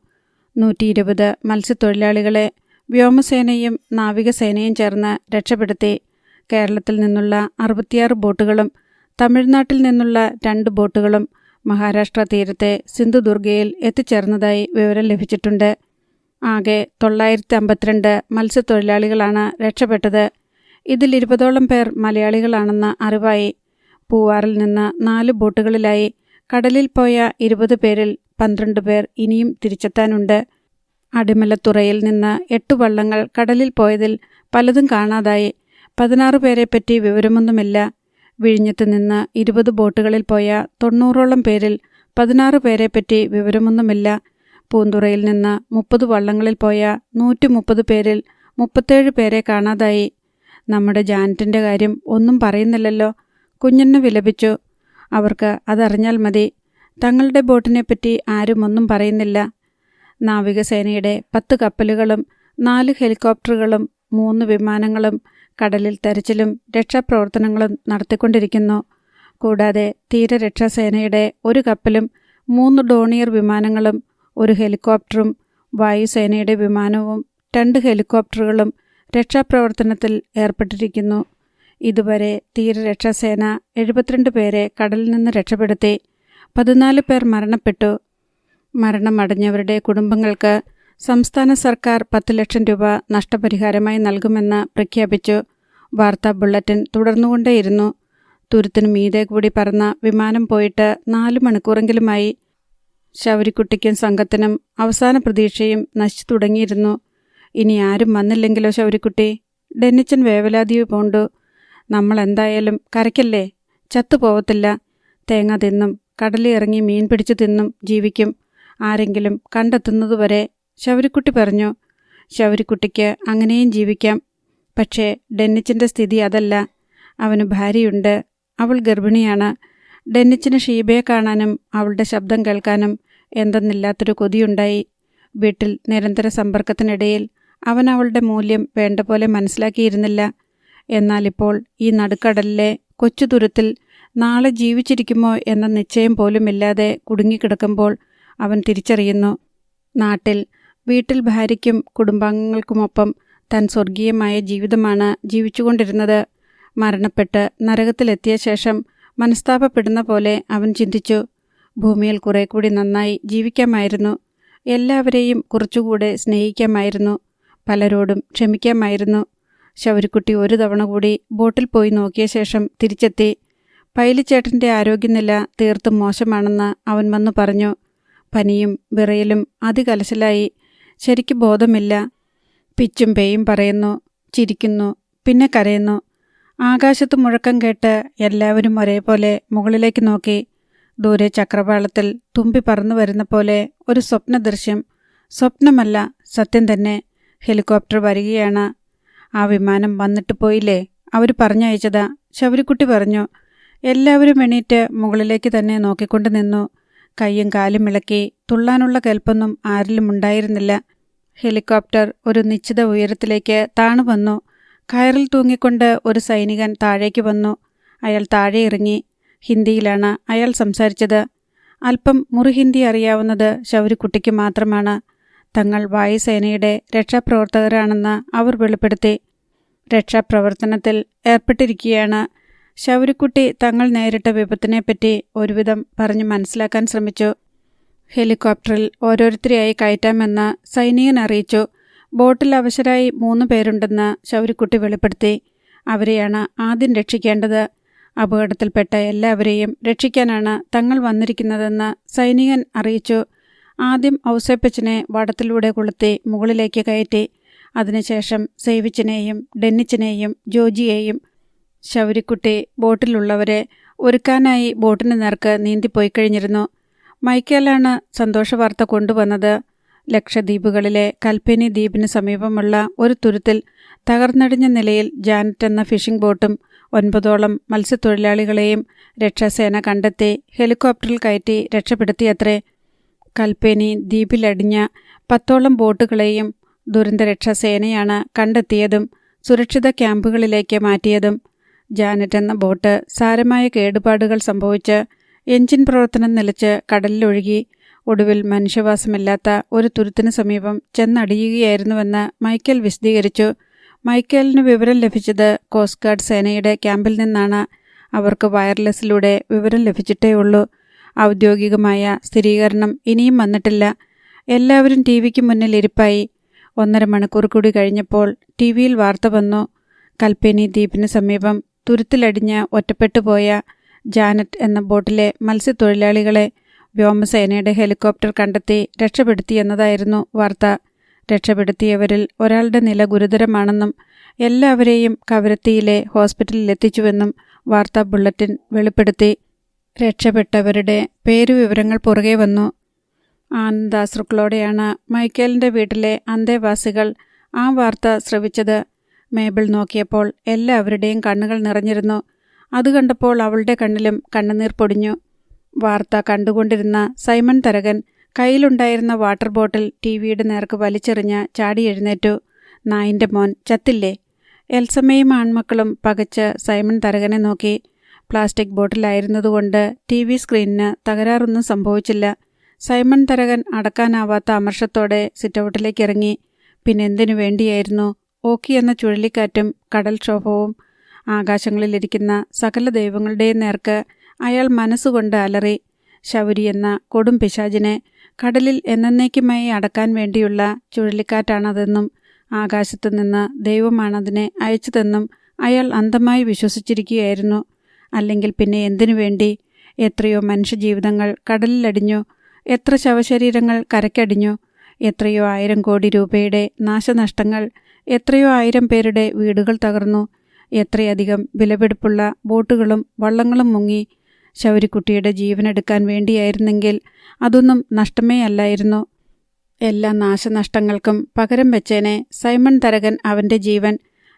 120 മത്സ്യത്തൊഴിലാളികളെ വ്യോമസേനയും നാവികസേനയും ചേർന്ന് രക്ഷപ്പെടുത്തി. കേരളത്തിൽ നിന്നുള്ള 66 ബോട്ടുകളും തമിഴ്നാട്ടിൽ നിന്നുള്ള 2 ബോട്ടുകളും മഹാരാഷ്ട്ര തീരത്തെ സിന്ധുദുർഗയിൽ എത്തിച്ചേർന്നതായി വിവരം ലഭിച്ചിട്ടുണ്ട്. ആകെ 952 മത്സ്യത്തൊഴിലാളികളാണ് രക്ഷപ്പെട്ടത്. ഇതിൽ 20ഓളം പേർ മലയാളികളാണെന്ന് അറിവായി. പൂവാറിൽ നിന്ന് 4 ബോട്ടുകളിലായി കടലിൽ പോയ 20 പേരിൽ 12 പേർ ഇനിയും തിരിച്ചെത്താനുണ്ട്. അടിമലത്തുറയിൽ നിന്ന് 8 വള്ളങ്ങൾ കടലിൽ പോയതിൽ പലതും കാണാതായി. 16 പേരെപ്പറ്റി വിവരമൊന്നുമില്ല. വിഴിഞ്ഞത്ത് നിന്ന് 20 ബോട്ടുകളിൽ പോയ 90ഓളം പേരിൽ 16 പേരെപ്പറ്റി വിവരമൊന്നുമില്ല. പൂന്തുറയിൽ നിന്ന് 30 വള്ളങ്ങളിൽ പോയ 130 പേരിൽ 37 പേരെ കാണാതായി. നമ്മുടെ ജാനറ്റിൻ്റെ കാര്യം ഒന്നും പറയുന്നില്ലല്ലോ. കുഞ്ഞന്ന് വിലപിച്ചു. അവർക്ക് അതറിഞ്ഞാൽ മതി. തങ്ങളുടെ ബോട്ടിനെപ്പറ്റി ആരും ഒന്നും പറയുന്നില്ല. നാവികസേനയുടെ 10 കപ്പലുകളും 4 ഹെലികോപ്റ്ററുകളും 3 വിമാനങ്ങളും കടലിൽ തെരച്ചിലും രക്ഷാപ്രവർത്തനങ്ങളും നടത്തിക്കൊണ്ടിരിക്കുന്നു. കൂടാതെ തീരരക്ഷാസേനയുടെ 1 കപ്പലും 3 ഡോണിയർ വിമാനങ്ങളും 1 ഹെലികോപ്റ്ററും വായുസേനയുടെ വിമാനവും 2 ഹെലികോപ്റ്ററുകളും രക്ഷാപ്രവർത്തനത്തിൽ ഏർപ്പെട്ടിരിക്കുന്നു. ഇതുവരെ തീരരക്ഷാസേന 72 പേരെ കടലിൽ നിന്ന് രക്ഷപ്പെടുത്തി. 14 പേർ മരണപ്പെട്ടു. മരണമടഞ്ഞവരുടെ കുടുംബങ്ങൾക്ക് സംസ്ഥാന സർക്കാർ 10 ലക്ഷം രൂപ നഷ്ടപരിഹാരമായി നൽകുമെന്ന് പ്രഖ്യാപിച്ചു. വാർത്താ ബുള്ളറ്റിൻ തുടർന്നുകൊണ്ടേയിരുന്നു. തുരുത്തിനു മീതെ കൂടി പറന്ന വിമാനം പോയിട്ട് 4 മണിക്കൂറെങ്കിലുമായി. ശൗരിക്കുട്ടിക്കും സംഘത്തിനും അവസാന പ്രതീക്ഷയും നശിച്ചു തുടങ്ങിയിരുന്നു. ഇനി ആരും വന്നില്ലെങ്കിലോ ശൗരിക്കുട്ടി? ഡെന്നിച്ചൻ വേവലാതിയെ പൂണ്ടു. നമ്മൾ എന്തായാലും കരയ്ക്കല്ലേ, ചത്തുപോകത്തില്ല. തേങ്ങ തിന്നും കടലിറങ്ങി മീൻ പിടിച്ചു തിന്നും ജീവിക്കും, ആരെങ്കിലും കണ്ടെത്തുന്നതുവരെ, ശൗരിക്കുട്ടി പറഞ്ഞു. ശൗരിക്കുട്ടിക്ക് അങ്ങനെയും ജീവിക്കാം. പക്ഷേ ഡെന്നിച്ചിൻ്റെ സ്ഥിതി അതല്ല. അവന് ഭാര്യയുണ്ട്. അവൾ ഗർഭിണിയാണ്. ഡെന്നിച്ചിന് ഷീബയെ കാണാനും അവളുടെ ശബ്ദം കേൾക്കാനും എന്തെന്നില്ലാത്തൊരു കൊതിയുണ്ടായി. വീട്ടിൽ നിരന്തര സമ്പർക്കത്തിനിടയിൽ അവൻ അവളുടെ മൂല്യം വേണ്ട പോലെ മനസ്സിലാക്കിയിരുന്നില്ല. എന്നാലിപ്പോൾ ഈ നടുക്കടലിലെ കൊച്ചു തുരുത്തിൽ നാളെ ജീവിച്ചിരിക്കുമോ എന്ന നിശ്ചയം പോലുമില്ലാതെ കുടുങ്ങിക്കിടക്കുമ്പോൾ അവൻ തിരിച്ചറിയുന്നു, നാട്ടിൽ വീട്ടിൽ ഭാര്യയ്ക്കും കുടുംബാംഗങ്ങൾക്കുമൊപ്പം താൻ സ്വർഗീയമായ ജീവിതമാണ് ജീവിച്ചുകൊണ്ടിരുന്നത്. മരണപ്പെട്ട് നരകത്തിലെത്തിയ ശേഷം മനസ്താപപ്പെടുന്ന പോലെ അവൻ ചിന്തിച്ചു. ഭൂമിയിൽ കുറെ കൂടി നന്നായി ജീവിക്കാമായിരുന്നു. എല്ലാവരെയും കുറച്ചുകൂടെ സ്നേഹിക്കാമായിരുന്നു. പലരോടും ക്ഷമിക്കാമായിരുന്നു. ശൗരിക്കുട്ടി 1 തവണ കൂടി ബോട്ടിൽ പോയി നോക്കിയ ശേഷം തിരിച്ചെത്തി. പൈലിച്ചേട്ടൻ്റെ ആരോഗ്യനില തീർത്തും മോശമാണെന്ന് അവൻ വന്നു പറഞ്ഞു. പനിയും വിറയലും അതികലശലായി. ശരിക്ക് ബോധമില്ല. പിച്ചും പേയും പറയുന്നു, ചിരിക്കുന്നു, പിന്നെ കരയുന്നു. ആകാശത്ത് മുഴക്കം കേട്ട് എല്ലാവരും ഒരേപോലെ മുകളിലേക്ക് നോക്കി. ദൂരെ ചക്രവാളത്തിൽ തുമ്പി പറന്നു വരുന്ന പോലെ ഒരു സ്വപ്നദൃശ്യം. സ്വപ്നമല്ല, സത്യം തന്നെ. ഹെലികോപ്റ്റർ വരികയാണ്. ആ വിമാനം വന്നിട്ട് പോയില്ലേ? അവർ പറഞ്ഞയച്ചതാ, ശൗരിക്കുട്ടി പറഞ്ഞു. എല്ലാവരും എണീറ്റ് മുകളിലേക്ക് തന്നെ നോക്കിക്കൊണ്ട് നിന്നു. കൈയും കാലും ഇളക്കി തുള്ളാനുള്ള കെൽപ്പൊന്നും ആരിലും ഉണ്ടായിരുന്നില്ല. ഹെലികോപ്റ്റർ ഒരു നിശ്ചിത ഉയരത്തിലേക്ക് താണു വന്നു. കയറിൽ തൂങ്ങിക്കൊണ്ട് ഒരു സൈനികൻ താഴേക്ക് വന്നു. അയാൾ താഴെ ഇറങ്ങി. ഹിന്ദിയിലാണ് അയാൾ സംസാരിച്ചത്. അല്പം മുറിഹിന്ദി അറിയാവുന്നത് ശൗരിക്കുട്ടിക്ക് മാത്രമാണ്. തങ്ങൾ വായുസേനയുടെ രക്ഷാപ്രവർത്തകരാണെന്ന് അവർ വെളിപ്പെടുത്തി. രക്ഷാപ്രവർത്തനത്തിൽ ഏർപ്പെട്ടിരിക്കുകയാണ്. ശൗരിക്കുട്ടി തങ്ങൾ നേരിട്ട വിപത്തിനെപ്പറ്റി ഒരുവിധം പറഞ്ഞു മനസ്സിലാക്കാൻ ശ്രമിച്ചു. ഹെലികോപ്റ്ററിൽ ഓരോരുത്തരെയായി കയറ്റാമെന്ന് സൈനികൻ അറിയിച്ചു. ബോട്ടിൽ അവശരായി 3 പേരുണ്ടെന്ന് ശൗരിക്കുട്ടി വെളിപ്പെടുത്തി. അവരെയാണ് ആദ്യം രക്ഷിക്കേണ്ടത്. അപകടത്തിൽപ്പെട്ട എല്ലാവരെയും രക്ഷിക്കാനാണ് തങ്ങൾ വന്നിരിക്കുന്നതെന്ന് സൈനികൻ അറിയിച്ചു. ആദ്യം ഔസേപ്പച്ചനെ വടത്തിലൂടെ കൊളുത്തി മുകളിലേക്ക് കയറ്റി. അതിനുശേഷം സേവിച്ചിനെയും ഡെന്നിച്ചിനെയും ജോജിയെയും. ശൗരിക്കുട്ടി ബോട്ടിലുള്ളവരെ ഒരുക്കാനായി ബോട്ടിന് നേർക്ക് നീന്തിപ്പോയി കഴിഞ്ഞിരുന്നു. മൈക്കേലാണ് സന്തോഷവാർത്ത കൊണ്ടുവന്നത്. ലക്ഷദ്വീപുകളിലെ കൽപ്പനി ദ്വീപിന് സമീപമുള്ള ഒരു തുരുത്തിൽ തകർന്നടിഞ്ഞ നിലയിൽ ജാനറ്റ് എന്ന ഫിഷിംഗ് ബോട്ടും 9ഓളം മത്സ്യത്തൊഴിലാളികളെയും രക്ഷാസേന കണ്ടെത്തി ഹെലികോപ്റ്ററിൽ കയറ്റി രക്ഷപ്പെടുത്തിയത്രേ. കൽപ്പനി ദ്വീപിലടിഞ്ഞ 10ഓളം ബോട്ടുകളെയും ദുരന്തരക്ഷാസേനയാണ് കണ്ടെത്തിയതും സുരക്ഷിത ക്യാമ്പുകളിലേക്ക് മാറ്റിയതും. ജാനറ്റ് എന്ന ബോട്ട് സാരമായ കേടുപാടുകൾ സംഭവിച്ച് എഞ്ചിൻ പ്രവർത്തനം നിലച്ച് കടലിലൊഴുകി. ഒടുവിൽ മനുഷ്യവാസമില്ലാത്ത ഒരു തുരുത്തിന് സമീപം ചെന്നടിയുകയായിരുന്നുവെന്ന് മൈക്കേൽ വിശദീകരിച്ചു. മൈക്കേലിന് വിവരം ലഭിച്ചത് കോസ്റ്റ് ഗാർഡ് സേനയുടെ ക്യാമ്പിൽ നിന്നാണ്. അവർക്ക് വയർലെസ്സിലൂടെ വിവരം ലഭിച്ചിട്ടേയുള്ളൂ. ഔദ്യോഗികമായ സ്ഥിരീകരണം ഇനിയും വന്നിട്ടില്ല. എല്ലാവരും ടിവിക്ക് മുന്നിൽ ഇരിപ്പായി. 1.5 മണിക്കൂർ കൂടി കഴിഞ്ഞപ്പോൾ ടിവിയിൽ വാർത്ത വന്നു. കൽപ്പനി ദ്വീപിന് സമീപം തുരുത്തിലടിഞ്ഞ് ഒറ്റപ്പെട്ടുപോയ ജാനറ്റ് എന്ന ബോട്ടിലെ മത്സ്യത്തൊഴിലാളികളെ വ്യോമസേനയുടെ ഹെലികോപ്റ്റർ കണ്ടെത്തി രക്ഷപ്പെടുത്തിയെന്നതായിരുന്നു വാർത്ത. രക്ഷപ്പെടുത്തിയവരിൽ ഒരാളുടെ നില ഗുരുതരമാണെന്നും എല്ലാവരെയും കവരത്തിയിലെ ഹോസ്പിറ്റലിലെത്തിച്ചുവെന്നും വാർത്താ ബുള്ളറ്റിൻ വെളിപ്പെടുത്തി. രക്ഷപ്പെട്ടവരുടെ പേരുവിവരങ്ങൾ പുറകെ വന്നു. ആനന്ദാശ്രുക്കളോടെയാണ് മൈക്കേലിൻ്റെ വീട്ടിലെ അന്തേവാസികൾ ആ വാർത്ത ശ്രവിച്ചത്. മേബിൾ നോക്കിയപ്പോൾ എല്ലാവരുടെയും കണ്ണുകൾ നിറഞ്ഞിരുന്നു. അത് കണ്ടപ്പോൾ അവളുടെ കണ്ണിലും കണ്ണുനീർ പൊടിഞ്ഞു. വാർത്ത കണ്ടുകൊണ്ടിരുന്ന സൈമൺ തരകൻ കയ്യിലുണ്ടായിരുന്ന വാട്ടർ ബോട്ടിൽ ടിവിയുടെ നേർക്ക് വലിച്ചെറിഞ്ഞ് ചാടി എഴുന്നേറ്റു. നായിൻ്റെ മോൻ ചത്തില്ലേ? എൽസമ്മയും ആൺമക്കളും പകച്ച് സൈമൺ തരകനെ നോക്കി. പ്ലാസ്റ്റിക് ബോട്ടിലായിരുന്നതുകൊണ്ട് TV സ്ക്രീനിന് തകരാറൊന്നും സംഭവിച്ചില്ല. സൈമൺ തരകൻ അടക്കാനാവാത്ത അമർഷത്തോടെ സിറ്റൗട്ടിലേക്ക് ഇറങ്ങി. പിന്നെന്തിനു വേണ്ടിയായിരുന്നു? ഓക്കി എന്ന ചുഴലിക്കാറ്റും കടൽക്ഷോഭവും. ആകാശങ്ങളിലിരിക്കുന്ന സകല ദൈവങ്ങളുടെയും നേർക്ക് അയാൾ മനസ്സുകൊണ്ട് അലറി. ശൗരി എന്ന കൊടും പിശാചിനെ കടലിൽ എന്നേക്കുമായി അടക്കാൻ വേണ്ടിയുള്ള ചുഴലിക്കാറ്റാണതെന്നും ആകാശത്തു നിന്ന് ദൈവമാണതിനെ അയച്ചതെന്നും അയാൾ അന്ധമായി വിശ്വസിച്ചിരിക്കുകയായിരുന്നു. അല്ലെങ്കിൽ പിന്നെ എന്തിനു വേണ്ടി? എത്രയോ മനുഷ്യജീവിതങ്ങൾ കടലിലടിഞ്ഞു. എത്ര ശവശരീരങ്ങൾ കരയ്ക്കടിഞ്ഞു. എത്രയോ 1000 കോടി രൂപയുടെ നാശനഷ്ടങ്ങൾ. എത്രയോ 1000 പേരുടെ വീടുകൾ തകർന്നു. എത്രയധികം വിലപിടിപ്പുള്ള ബോട്ടുകളും വള്ളങ്ങളും മുങ്ങി. ശൗരിക്കുട്ടിയുടെ ജീവനെടുക്കാൻ വേണ്ടിയായിരുന്നെങ്കിൽ അതൊന്നും നഷ്ടമേ അല്ലായിരുന്നു. എല്ലാ നാശനഷ്ടങ്ങൾക്കും പകരം വെച്ചേനെ സൈമൺ തരകൻ അവൻ്റെ ജീവൻ.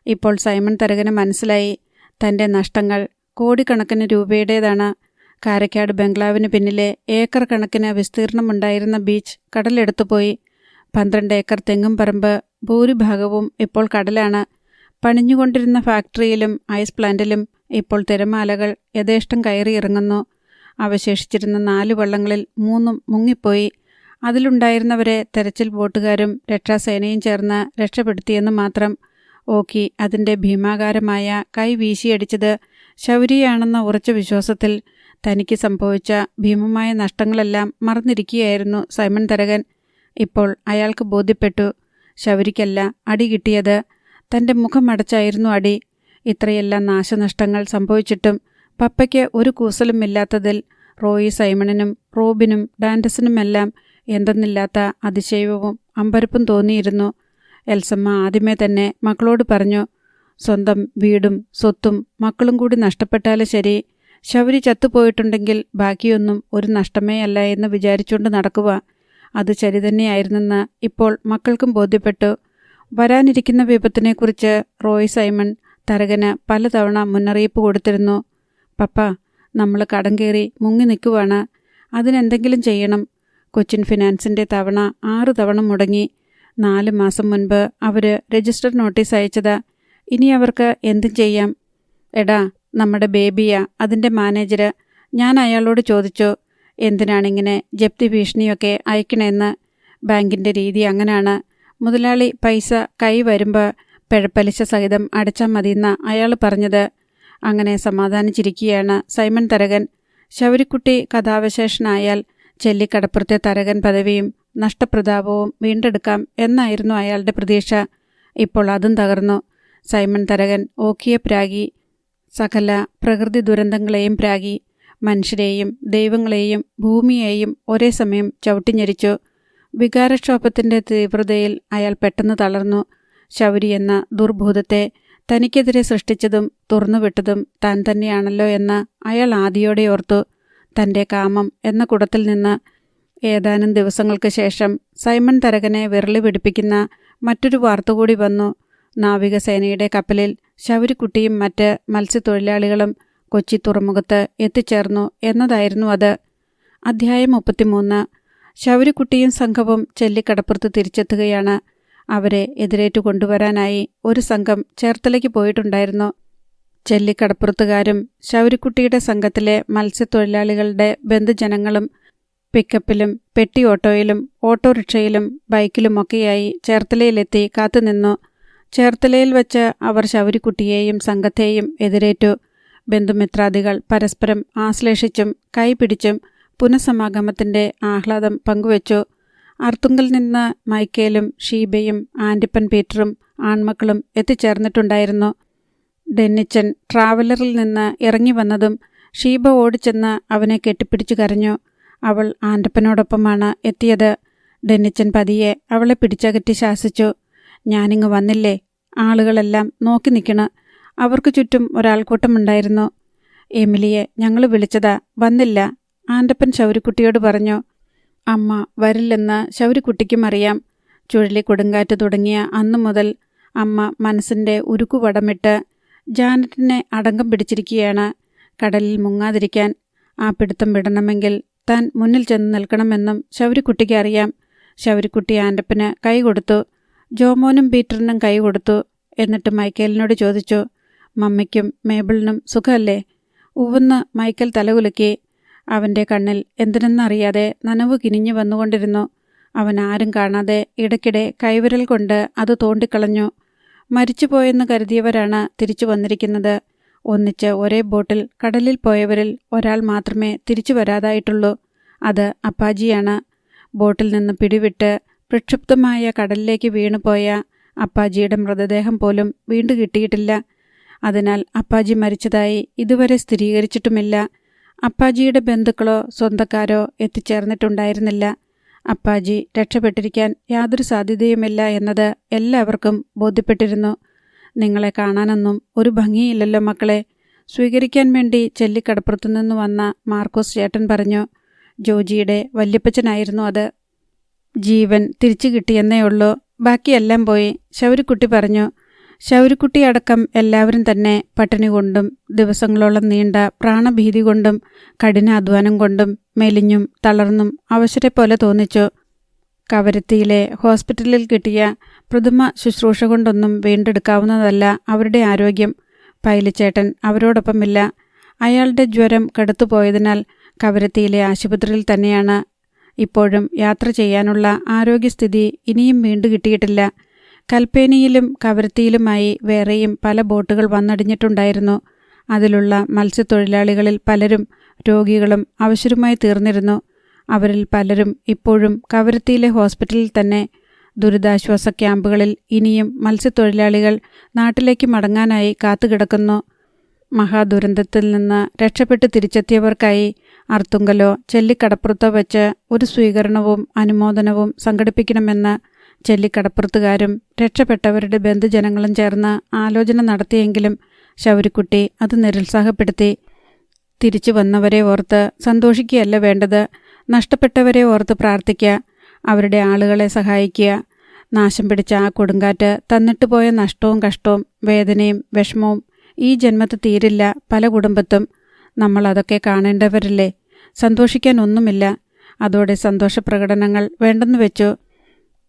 ഇപ്പോൾ സൈമൺ തരകന് മനസ്സിലായി, തൻ്റെ നഷ്ടങ്ങൾ കോടിക്കണക്കിന് രൂപയുടേതാണ്. കാരക്കാട് ബംഗ്ലാവിന് പിന്നിലെ ഏക്കർ കണക്കിന് വിസ്തീർണമുണ്ടായിരുന്ന ബീച്ച് കടലെടുത്തുപോയി. 12 ഏക്കർ തെങ്ങും പറമ്പ് ഭൂരിഭാഗവും ഇപ്പോൾ കടലാണ്. പണിഞ്ഞുകൊണ്ടിരുന്ന ഫാക്ടറിയിലും ഐസ് പ്ലാന്റിലും ഇപ്പോൾ തിരമാലകൾ യഥേഷ്ടം കയറിയിറങ്ങുന്നു. അവശേഷിച്ചിരുന്ന 4 വള്ളങ്ങളിൽ 3 മുങ്ങിപ്പോയി. അതിലുണ്ടായിരുന്നവരെ തെരച്ചിൽ ബോട്ടുകാരും രക്ഷാസേനയും ചേർന്ന് രക്ഷപ്പെടുത്തിയെന്ന് മാത്രം. ഓക്കി അതിൻ്റെ ഭീമാകാരമായ കൈ വീശിയടിച്ചത് ശൗര്യയാണെന്ന ഉറച്ച വിശ്വാസത്തിൽ തനിക്ക് സംഭവിച്ച ഭീമമായ നഷ്ടങ്ങളെല്ലാം മറന്നിരിക്കുകയായിരുന്നു സൈമൺ തരകൻ. ഇപ്പോൾ അയാൾക്ക് ബോധ്യപ്പെട്ടു, ശൗരിക്കല്ല അടി കിട്ടിയത്, തൻ്റെ മുഖമടച്ചായിരുന്നു അടി. ഇത്രയെല്ലാം നാശനഷ്ടങ്ങൾ സംഭവിച്ചിട്ടും പപ്പയ്ക്ക് ഒരു കൂസലുമില്ലാത്തതിൽ റോയി സൈമണിനും റോബിനും ഡാൻഡസിനുമെല്ലാം എന്തെന്നില്ലാത്ത അതിശയവും അമ്പരപ്പും തോന്നിയിരുന്നു. എൽസമ്മ ആദ്യമേ തന്നെ മക്കളോട് പറഞ്ഞു, സ്വന്തം വീടും സ്വത്തും മക്കളും കൂടി നഷ്ടപ്പെട്ടാലും ശരി, ശൗരി ചത്തുപോയിട്ടുണ്ടെങ്കിൽ ബാക്കിയൊന്നും ഒരു നഷ്ടമേ അല്ല എന്ന് വിചാരിച്ചുകൊണ്ട് നടക്കുക. അത് ശരി തന്നെയായിരുന്നെന്ന് ഇപ്പോൾ മക്കൾക്കും ബോധ്യപ്പെട്ടു. വരാനിരിക്കുന്ന വിപത്തിനെക്കുറിച്ച് റോയ് സൈമൺ തരകന് പലതവണ മുന്നറിയിപ്പ് കൊടുത്തിരുന്നു. പപ്പ, നമ്മൾ കടം കയറി മുങ്ങി നിൽക്കുവാണ്. അതിനെന്തെങ്കിലും ചെയ്യണം. കൊച്ചിൻ ഫിനാൻസിൻ്റെ തവണ 6 തവണ മുടങ്ങി. 4 മാസം മുൻപ് അവർ രജിസ്റ്റർ നോട്ടീസ് അയച്ചതാ. ഇനി അവർക്ക് എന്തും ചെയ്യാം. എടാ, നമ്മുടെ ബേബിയാ അതിൻ്റെ മാനേജർ. ഞാൻ അയാളോട് ചോദിച്ചു, എന്തിനാണിങ്ങനെ ജപ്തി ഭീഷണിയൊക്കെ അയക്കണമെന്ന്. ബാങ്കിൻ്റെ രീതി അങ്ങനെയാണ്. മുതലാളി പൈസ കൈ വരുമ്പോൾ പിഴപ്പലിശ സഹിതം അടച്ചാൽ മതിയെന്ന അയാൾ പറഞ്ഞത്. അങ്ങനെ സമാധാനിച്ചിരിക്കുകയാണ് സൈമൺ തരകൻ. ശൗരിക്കുട്ടി കഥാവശേഷനായാൽ ചെല്ലിക്കടപ്പുറത്തെ തരകൻ പദവിയും നഷ്ടപ്രതാപവും വീണ്ടെടുക്കാം എന്നായിരുന്നു അയാളുടെ പ്രതീക്ഷ. ഇപ്പോൾ അതും തകർന്നു. സൈമൺ തരകൻ ഓക്കിയെ പ്രാഗി. സകല പ്രകൃതി ദുരന്തങ്ങളെയും പ്രാഗി. മനുഷ്യരെയും ദൈവങ്ങളെയും ഭൂമിയെയും ഒരേ സമയം ചവിട്ടിഞ്ഞെരിച്ചു. വികാരക്ഷോഭത്തിൻ്റെ തീവ്രതയിൽ അയാൾ പെട്ടെന്ന് തളർന്നു. ശൗരി എന്ന ദുർഭൂതത്തെ തനിക്കെതിരെ സൃഷ്ടിച്ചതും തുറന്നുവിട്ടതും താൻ തന്നെയാണല്ലോ എന്ന് അയാൾ ആദിയോടെ ഓർത്തു. തൻ്റെ കാമം എന്ന കുടത്തിൽ നിന്ന് ഏതാനും ദിവസങ്ങൾക്ക് ശേഷം സൈമൺ തരകനെ വിരളി പിടിപ്പിക്കുന്ന മറ്റൊരു വാർത്ത കൂടി വന്നു. നാവികസേനയുടെ കപ്പലിൽ ശൗരിക്കുട്ടിയും മറ്റ് മത്സ്യത്തൊഴിലാളികളും കൊച്ചി തുറമുഖത്ത് എത്തിച്ചേർന്നു എന്നതായിരുന്നു അത്. അധ്യായം 33. ശൗരിക്കുട്ടിയും സംഘവും ചെല്ലിക്കടപ്പുറത്ത് തിരിച്ചെത്തുകയാണ്. അവരെ എതിരേറ്റു കൊണ്ടുവരാനായി ഒരു സംഘം ചേർത്തലയ്ക്ക് പോയിട്ടുണ്ടായിരുന്നു. ചെല്ലിക്കടപ്പുറത്തുകാരും ശൗരിക്കുട്ടിയുടെ സംഘത്തിലെ മത്സ്യത്തൊഴിലാളികളുടെ ബന്ധുജനങ്ങളും പിക്കപ്പിലും പെട്ടി ഓട്ടോയിലും ഓട്ടോറിക്ഷയിലും ബൈക്കിലുമൊക്കെയായി ചേർത്തലയിലെത്തി കാത്തുനിന്നു. ചേർത്തലയിൽ വച്ച് അവർ ശൗരിക്കുട്ടിയെയും സംഘത്തെയും എതിരേറ്റു. ബന്ധുമിത്രാദികൾ പരസ്പരം ആശ്ലേഷിച്ചും കൈപിടിച്ചും പുനഃസമാഗമത്തിൻ്റെ ആഹ്ലാദം പങ്കുവച്ചു. അർത്തുങ്കൽ നിന്ന് മൈക്കേലും ഷീബയും ആൻറ്റിപ്പൻ പീറ്ററും ആൺമക്കളും എത്തിച്ചേർന്നിട്ടുണ്ടായിരുന്നു. ഡെന്നിച്ചൻ ട്രാവലറിൽ നിന്ന് ഇറങ്ങി വന്നതും ഷീബ ഓടിച്ചെന്ന് അവനെ കെട്ടിപ്പിടിച്ചു കരഞ്ഞു. അവൾ ആൻറ്റപ്പനോടൊപ്പമാണ് എത്തിയത്. ഡെന്നിച്ചൻ പതിയെ അവളെ പിടിച്ചകറ്റി ശാസിച്ചു. ഞാനിങ്ങ് വന്നില്ലേ, ആളുകളെല്ലാം നോക്കി നിൽക്കണ്. അവർക്ക് ചുറ്റും ഒരാൾക്കൂട്ടമുണ്ടായിരുന്നു. എമിലിയെ ഞങ്ങൾ വിളിച്ചതാ, വന്നില്ല. ആൻറ്റപ്പൻ ശൗരിക്കുട്ടിയോട് പറഞ്ഞു. അമ്മ വരില്ലെന്ന് ശൗരിക്കുട്ടിക്കും അറിയാം. ചുഴലി കൊടുങ്കാറ്റ് തുടങ്ങിയ അന്നു മുതൽ അമ്മ മനസ്സിൻ്റെ ഉരുക്കുവടമിട്ട് ജാനറ്റിനെ അടങ്കം പിടിച്ചിരിക്കുകയാണ്. കടലിൽ മുങ്ങാതിരിക്കാൻ. ആ പിടുത്തം വിടണമെങ്കിൽ താൻ മുന്നിൽ ചെന്ന് നിൽക്കണമെന്നും ശൗരിക്കുട്ടിക്ക് അറിയാം. ശൗരിക്കുട്ടി ആൻറ്റപ്പന് കൈ കൊടുത്തു. ജോമോനും പീറ്ററിനും കൈ കൊടുത്തു. എന്നിട്ട് മൈക്കേലിനോട് ചോദിച്ചു, മമ്മിക്കും മേബിളിനും സുഖമല്ലേ? ഉവ്വെന്ന് മൈക്കൽ തലകുലുക്കി. അവൻ്റെ കണ്ണിൽ എന്തിനെന്നറിയാതെ നനവ് കിനിഞ്ഞു വന്നുകൊണ്ടിരുന്നു. അവൻ ആരും കാണാതെ ഇടയ്ക്കിടെ കൈവിരൽ കൊണ്ട് അത് തോണ്ടിക്കളഞ്ഞു. മരിച്ചുപോയെന്ന് കരുതിയവരാണ് തിരിച്ചു വന്നിരിക്കുന്നത്. ഒന്നിച്ച് ഒരേ ബോട്ടിൽ കടലിൽ പോയവരിൽ ഒരാൾ മാത്രമേ തിരിച്ചു വരാതായിട്ടുള്ളൂ. അത് അപ്പാജിയാണ്. ബോട്ടിൽ നിന്ന് പിടിവിട്ട് പ്രക്ഷുബ്ധമായ കടലിലേക്ക് വീണുപോയ അപ്പാജിയുടെ മൃതദേഹം പോലും വീണ്ടു കിട്ടിയിട്ടില്ല. അതിനാൽ അപ്പാജി മരിച്ചതായി ഇതുവരെ സ്ഥിരീകരിച്ചിട്ടുമില്ല. അപ്പാജിയുടെ ബന്ധുക്കളോ സ്വന്തക്കാരോ എത്തിച്ചേർന്നിട്ടുണ്ടായിരുന്നില്ല. അപ്പാജി രക്ഷപ്പെട്ടിരിക്കാൻ യാതൊരു സാധ്യതയുമില്ല എന്നത് എല്ലാവർക്കും ബോധ്യപ്പെട്ടിരുന്നു. നിങ്ങളെ കാണാനൊന്നും ഒരു ഭംഗിയില്ലല്ലോ മക്കളെ. സ്വീകരിക്കാൻ വേണ്ടി ചെല്ലിക്കടപ്പുറത്തുനിന്ന് വന്ന മാർക്കോസ് ചേട്ടൻ പറഞ്ഞു. ജോജിയുടെ വല്യപ്പച്ചനായിരുന്നു അത്. ജീവൻ തിരിച്ചു കിട്ടിയെന്നേ ഉള്ളൂ, ബാക്കിയെല്ലാം പോയി, ശൗരിക്കുട്ടി പറഞ്ഞു. ശൗരിക്കുട്ടി അടക്കം എല്ലാവരും തന്നെ പട്ടിണി കൊണ്ടും ദിവസങ്ങളോളം നീണ്ട പ്രാണഭീതി കൊണ്ടും കഠിനാധ്വാനം കൊണ്ടും മെലിഞ്ഞും തളർന്നും അവശരെ പോലെ തോന്നിച്ചു. കവരത്തിയിലെ ഹോസ്പിറ്റലിൽ കിട്ടിയ പ്രഥമ ശുശ്രൂഷ കൊണ്ടൊന്നും വീണ്ടെടുക്കാവുന്നതല്ല അവരുടെ ആരോഗ്യം. പൈലിച്ചേട്ടൻ അവരോടൊപ്പമില്ല. അയാളുടെ ജ്വരം കടുത്തുപോയതിനാൽ കവരത്തിയിലെ ആശുപത്രിയിൽ തന്നെയാണ്. ഇപ്പോഴും യാത്ര ചെയ്യാനുള്ള ആരോഗ്യസ്ഥിതി ഇനിയും വീണ്ടു കിട്ടിയിട്ടില്ല. കൽപ്പേനിയിലും കവരത്തിയിലുമായി വേറെയും പല ബോട്ടുകൾ വന്നടിഞ്ഞിട്ടുണ്ടായിരുന്നു. അതിലുള്ള മത്സ്യത്തൊഴിലാളികളിൽ പലരും രോഗികളും അവശരുമായി തീർന്നിരുന്നു. അവരിൽ പലരും ഇപ്പോഴും കവരത്തിയിലെ ഹോസ്പിറ്റലിൽ തന്നെ. ദുരിതാശ്വാസ ക്യാമ്പുകളിൽ ഇനിയും മത്സ്യത്തൊഴിലാളികൾ നാട്ടിലേക്ക് മടങ്ങാനായി കാത്തുകിടക്കുന്നു. മഹാദുരന്തത്തിൽ നിന്ന് രക്ഷപ്പെട്ട് തിരിച്ചെത്തിയവർക്കായി അർത്തുങ്കലോ ചെല്ലിക്കടപ്പുറത്തോ വെച്ച് ഒരു സ്വീകരണവും അനുമോദനവും സംഘടിപ്പിക്കണമെന്ന് ചെല്ലിക്കടപ്പുറത്തുകാരും രക്ഷപ്പെട്ടവരുടെ ബന്ധുജനങ്ങളും ചേർന്ന് ആലോചന നടത്തിയെങ്കിലും ശൗരിക്കുട്ടി അത് നിരുത്സാഹപ്പെടുത്തി. തിരിച്ചു വന്നവരെ ഓർത്ത് സന്തോഷിക്കുകയല്ല വേണ്ടത്, നഷ്ടപ്പെട്ടവരെ ഓർത്ത് പ്രാർത്ഥിക്കുക, അവരുടെ ആളുകളെ സഹായിക്കുക. നാശം പിടിച്ച ആ കൊടുങ്കാറ്റ് തന്നിട്ട് പോയ നഷ്ടവും കഷ്ടവും വേദനയും വിഷമവും ഈ ജന്മത്ത് തീരില്ല പല കുടുംബത്തും. നമ്മൾ അതൊക്കെ കാണേണ്ടവരല്ലേ? സന്തോഷിക്കാൻ ഒന്നുമില്ല. അതോടെ സന്തോഷപ്രകടനങ്ങൾ വേണ്ടെന്ന് വെച്ചു.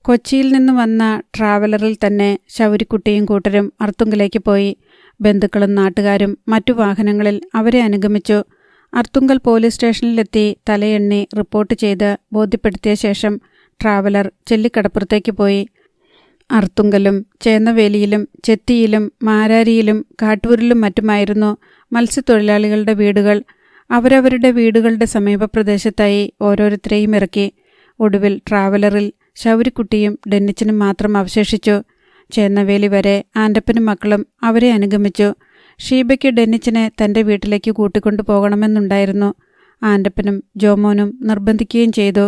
കൊച്ചിയിൽ നിന്ന് വന്ന ട്രാവലറിൽ തന്നെ ശൗരിക്കുട്ടിയും കൂട്ടരും അർത്തുങ്കലേക്ക് പോയി. ബന്ധുക്കളും നാട്ടുകാരും മറ്റു വാഹനങ്ങളിൽ അവരെ അനുഗമിച്ചു. അർത്തുങ്കൽ പോലീസ് സ്റ്റേഷനിലെത്തി തലയെണ്ണി റിപ്പോർട്ട് ചെയ്ത് ബോധ്യപ്പെടുത്തിയ ശേഷം ട്രാവലർ ചെല്ലിക്കടപ്പുറത്തേക്ക് പോയി. അർത്തുങ്കലും ചേന്നവേലിയിലും ചെത്തിയിലും മാരാരിയിലും കാട്ടൂരിലും മറ്റുമായിരുന്നു മത്സ്യത്തൊഴിലാളികളുടെ വീടുകൾ. അവരവരുടെ വീടുകളുടെ സമീപ പ്രദേശത്തായി ഓരോരുത്തരെയും ഇറക്കി. ഒടുവിൽ ട്രാവലറിൽ ശൗരിക്കുട്ടിയും ഡെന്നിച്ചനും മാത്രം അവശേഷിച്ചു. ചേന്നവേലി വരെ ആൻ്റപ്പനും മക്കളും അവരെ അനുഗമിച്ചു. ഷീബയ്ക്ക് ഡെന്നിച്ചനെ തൻ്റെ വീട്ടിലേക്ക് കൂട്ടിക്കൊണ്ടു പോകണമെന്നുണ്ടായിരുന്നു. ആൻ്റപ്പനും ജോമോനും നിർബന്ധിക്കുകയും ചെയ്തു.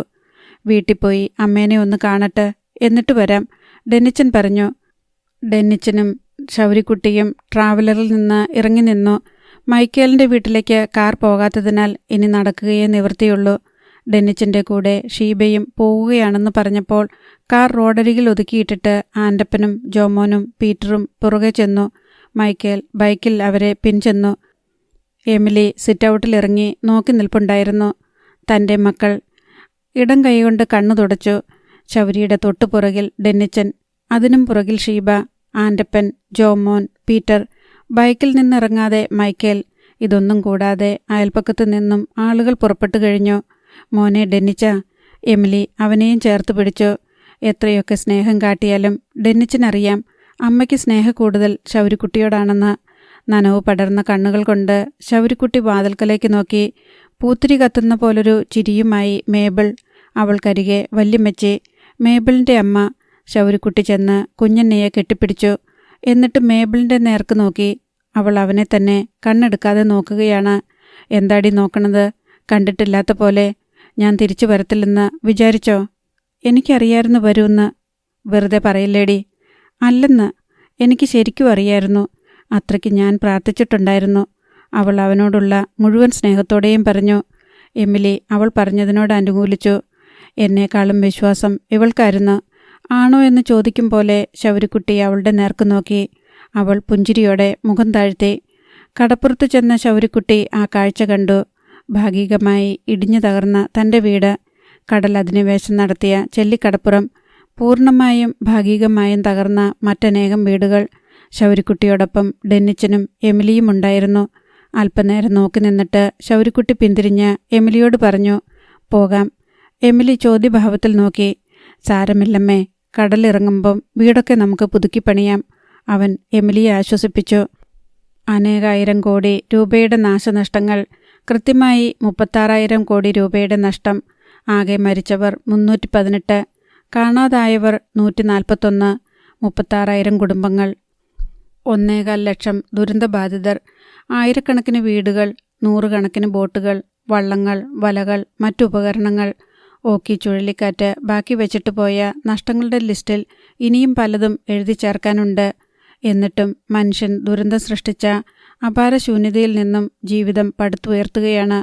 വീട്ടിൽ പോയി അമ്മേനെ ഒന്ന് കാണട്ടെ, എന്നിട്ട് വരാം, ഡെന്നിച്ചൻ പറഞ്ഞു. ഡെന്നിച്ചനും ശൗരിക്കുട്ടിയും ട്രാവലറിൽ നിന്ന് ഇറങ്ങി നിന്നു. മൈക്കേലിൻ്റെ വീട്ടിലേക്ക് കാർ പോകാത്തതിനാൽ ഇനി നടക്കുകയേ നിവൃത്തിയുള്ളൂ. ഡെന്നിച്ചൻ്റെ കൂടെ ഷീബയും പോവുകയാണെന്ന് പറഞ്ഞപ്പോൾ കാർ റോഡരികിൽ ഒതുക്കിയിട്ടിട്ട് ആൻ്റപ്പനും ജോമോനും പീറ്ററും പുറകെ ചെന്നു. മൈക്കേൽ ബൈക്കിൽ അവരെ പിൻചെന്നു. എമിലി സിറ്റൗട്ടിലിറങ്ങി നോക്കി നിൽപ്പുണ്ടായിരുന്നു. തൻ്റെ മക്കൾ. ഇടം കൈകൊണ്ട് കണ്ണു തുടച്ചു. ശൗരിയുടെ തൊട്ടുപുറകിൽ ഡെന്നിച്ചൻ, അതിനും പുറകിൽ ഷീബ, ആൻ്റപ്പൻ, ജോമോൻ, പീറ്റർ. ബൈക്കിൽ നിന്നിറങ്ങാതെ മൈക്കേൽ. ഇതൊന്നും കൂടാതെ അയൽപ്പക്കത്തു നിന്നും ആളുകൾ പുറപ്പെട്ടു കഴിഞ്ഞു. മോനെ ഡെന്നിച്ച, എമിലി അവനെയും ചേർത്ത് പിടിച്ചു. എത്രയൊക്കെ സ്നേഹം കാട്ടിയാലും ഡെന്നിച്ചനറിയാം അമ്മയ്ക്ക് സ്നേഹ കൂടുതൽ ശൗരിക്കുട്ടിയോടാണെന്ന്. നനവ് പടർന്ന കണ്ണുകൾ കൊണ്ട് ശൗരിക്കുട്ടി വാതിൽക്കലേക്ക് നോക്കി. പൂത്തിരി കത്തുന്ന പോലൊരു ചിരിയുമായി മേബിൾ. അവൾക്കരികെ വല്യമ്മച്ചി, മേബിളിൻ്റെ അമ്മ. ശൗരിക്കുട്ടി ചെന്ന് കുഞ്ഞെണ്ണയെ കെട്ടിപ്പിടിച്ചു. എന്നിട്ട് മേബിളിൻ്റെ നേർക്ക് നോക്കി. അവൾ അവനെ തന്നെ കണ്ണെടുക്കാതെ നോക്കുകയാണ്. എന്താടി നോക്കണത്? കണ്ടിട്ടില്ലാത്ത പോലെ. ഞാൻ തിരിച്ചു വരത്തില്ലെന്ന് വിചാരിച്ചോ? എനിക്കറിയായിരുന്നു വരുമെന്ന്. വെറുതെ പറയില്ലേടി. അല്ലെന്ന്, എനിക്ക് ശരിക്കും അറിയായിരുന്നു. അത്രയ്ക്ക് ഞാൻ പ്രാർത്ഥിച്ചിട്ടുണ്ടായിരുന്നു. അവൾ അവനോടുള്ള മുഴുവൻ സ്നേഹത്തോടെയും പറഞ്ഞു. എമിലി അവൾ പറഞ്ഞതിനോട് അനുകൂലിച്ചു. എന്നേക്കാളും വിശ്വാസം ഇവൾക്കായിരുന്നു. ആണോ എന്ന് ചോദിക്കും പോലെ ശൗരിക്കുട്ടി അവളുടെ നേർക്ക് നോക്കി. അവൾ പുഞ്ചിരിയോടെ മുഖം താഴ്ത്തി. കടപ്പുറത്ത് ചെന്ന ശൗരിക്കുട്ടി ആ കാഴ്ച കണ്ടു. ഭാഗികമായി ഇടിഞ്ഞു തകർന്ന തൻ്റെ വീട്, കടൽ അധിനിവേശം നടത്തിയ ചെല്ലിക്കടപ്പുറം, പൂർണ്ണമായും ഭാഗികമായും തകർന്ന മറ്റനേകം വീടുകൾ. ശൗരിക്കുട്ടിയോടൊപ്പം ഡെന്നിച്ചനും എമിലിയും ഉണ്ടായിരുന്നു. അല്പനേരം നോക്കി നിന്നിട്ട് ശൗരിക്കുട്ടി പിന്തിരിഞ്ഞ് എമിലിയോട് പറഞ്ഞു, പോകാം. എമിലി ചോദ്യഭാവത്തിൽ നോക്കി. സാരമില്ലമ്മേ, കടലിറങ്ങുമ്പം വീടൊക്കെ നമുക്ക് പുതുക്കി പണിയാം. അവൻ എമിലിയെ ആശ്വസിപ്പിച്ചു. അനേകായിരം കോടി രൂപയുടെ നാശനഷ്ടങ്ങൾ. കൃത്യമായി 36,000 കോടി രൂപയുടെ നഷ്ടം. ആകെ മരിച്ചവർ 318, കാണാതായവർ 141, 36,000 കുടുംബങ്ങൾ, 1.25 ലക്ഷം ദുരന്തബാധിതർ, ആയിരക്കണക്കിന് വീടുകൾ, നൂറുകണക്കിന് ബോട്ടുകൾ, വള്ളങ്ങൾ, വലകൾ, മറ്റുപകരണങ്ങൾ. ഓക്കി ചുഴലിക്കാറ്റ് ബാക്കി വെച്ചിട്ട് പോയ നഷ്ടങ്ങളുടെ ലിസ്റ്റിൽ ഇനിയും പലതും എഴുതി ചേർക്കാനുണ്ട്. എന്നിട്ടും മനുഷ്യൻ ദുരന്തം സൃഷ്ടിച്ച അപാര ശൂന്യതയിൽ നിന്നും ജീവിതം പടുത്തുയർത്തുകയാണ്.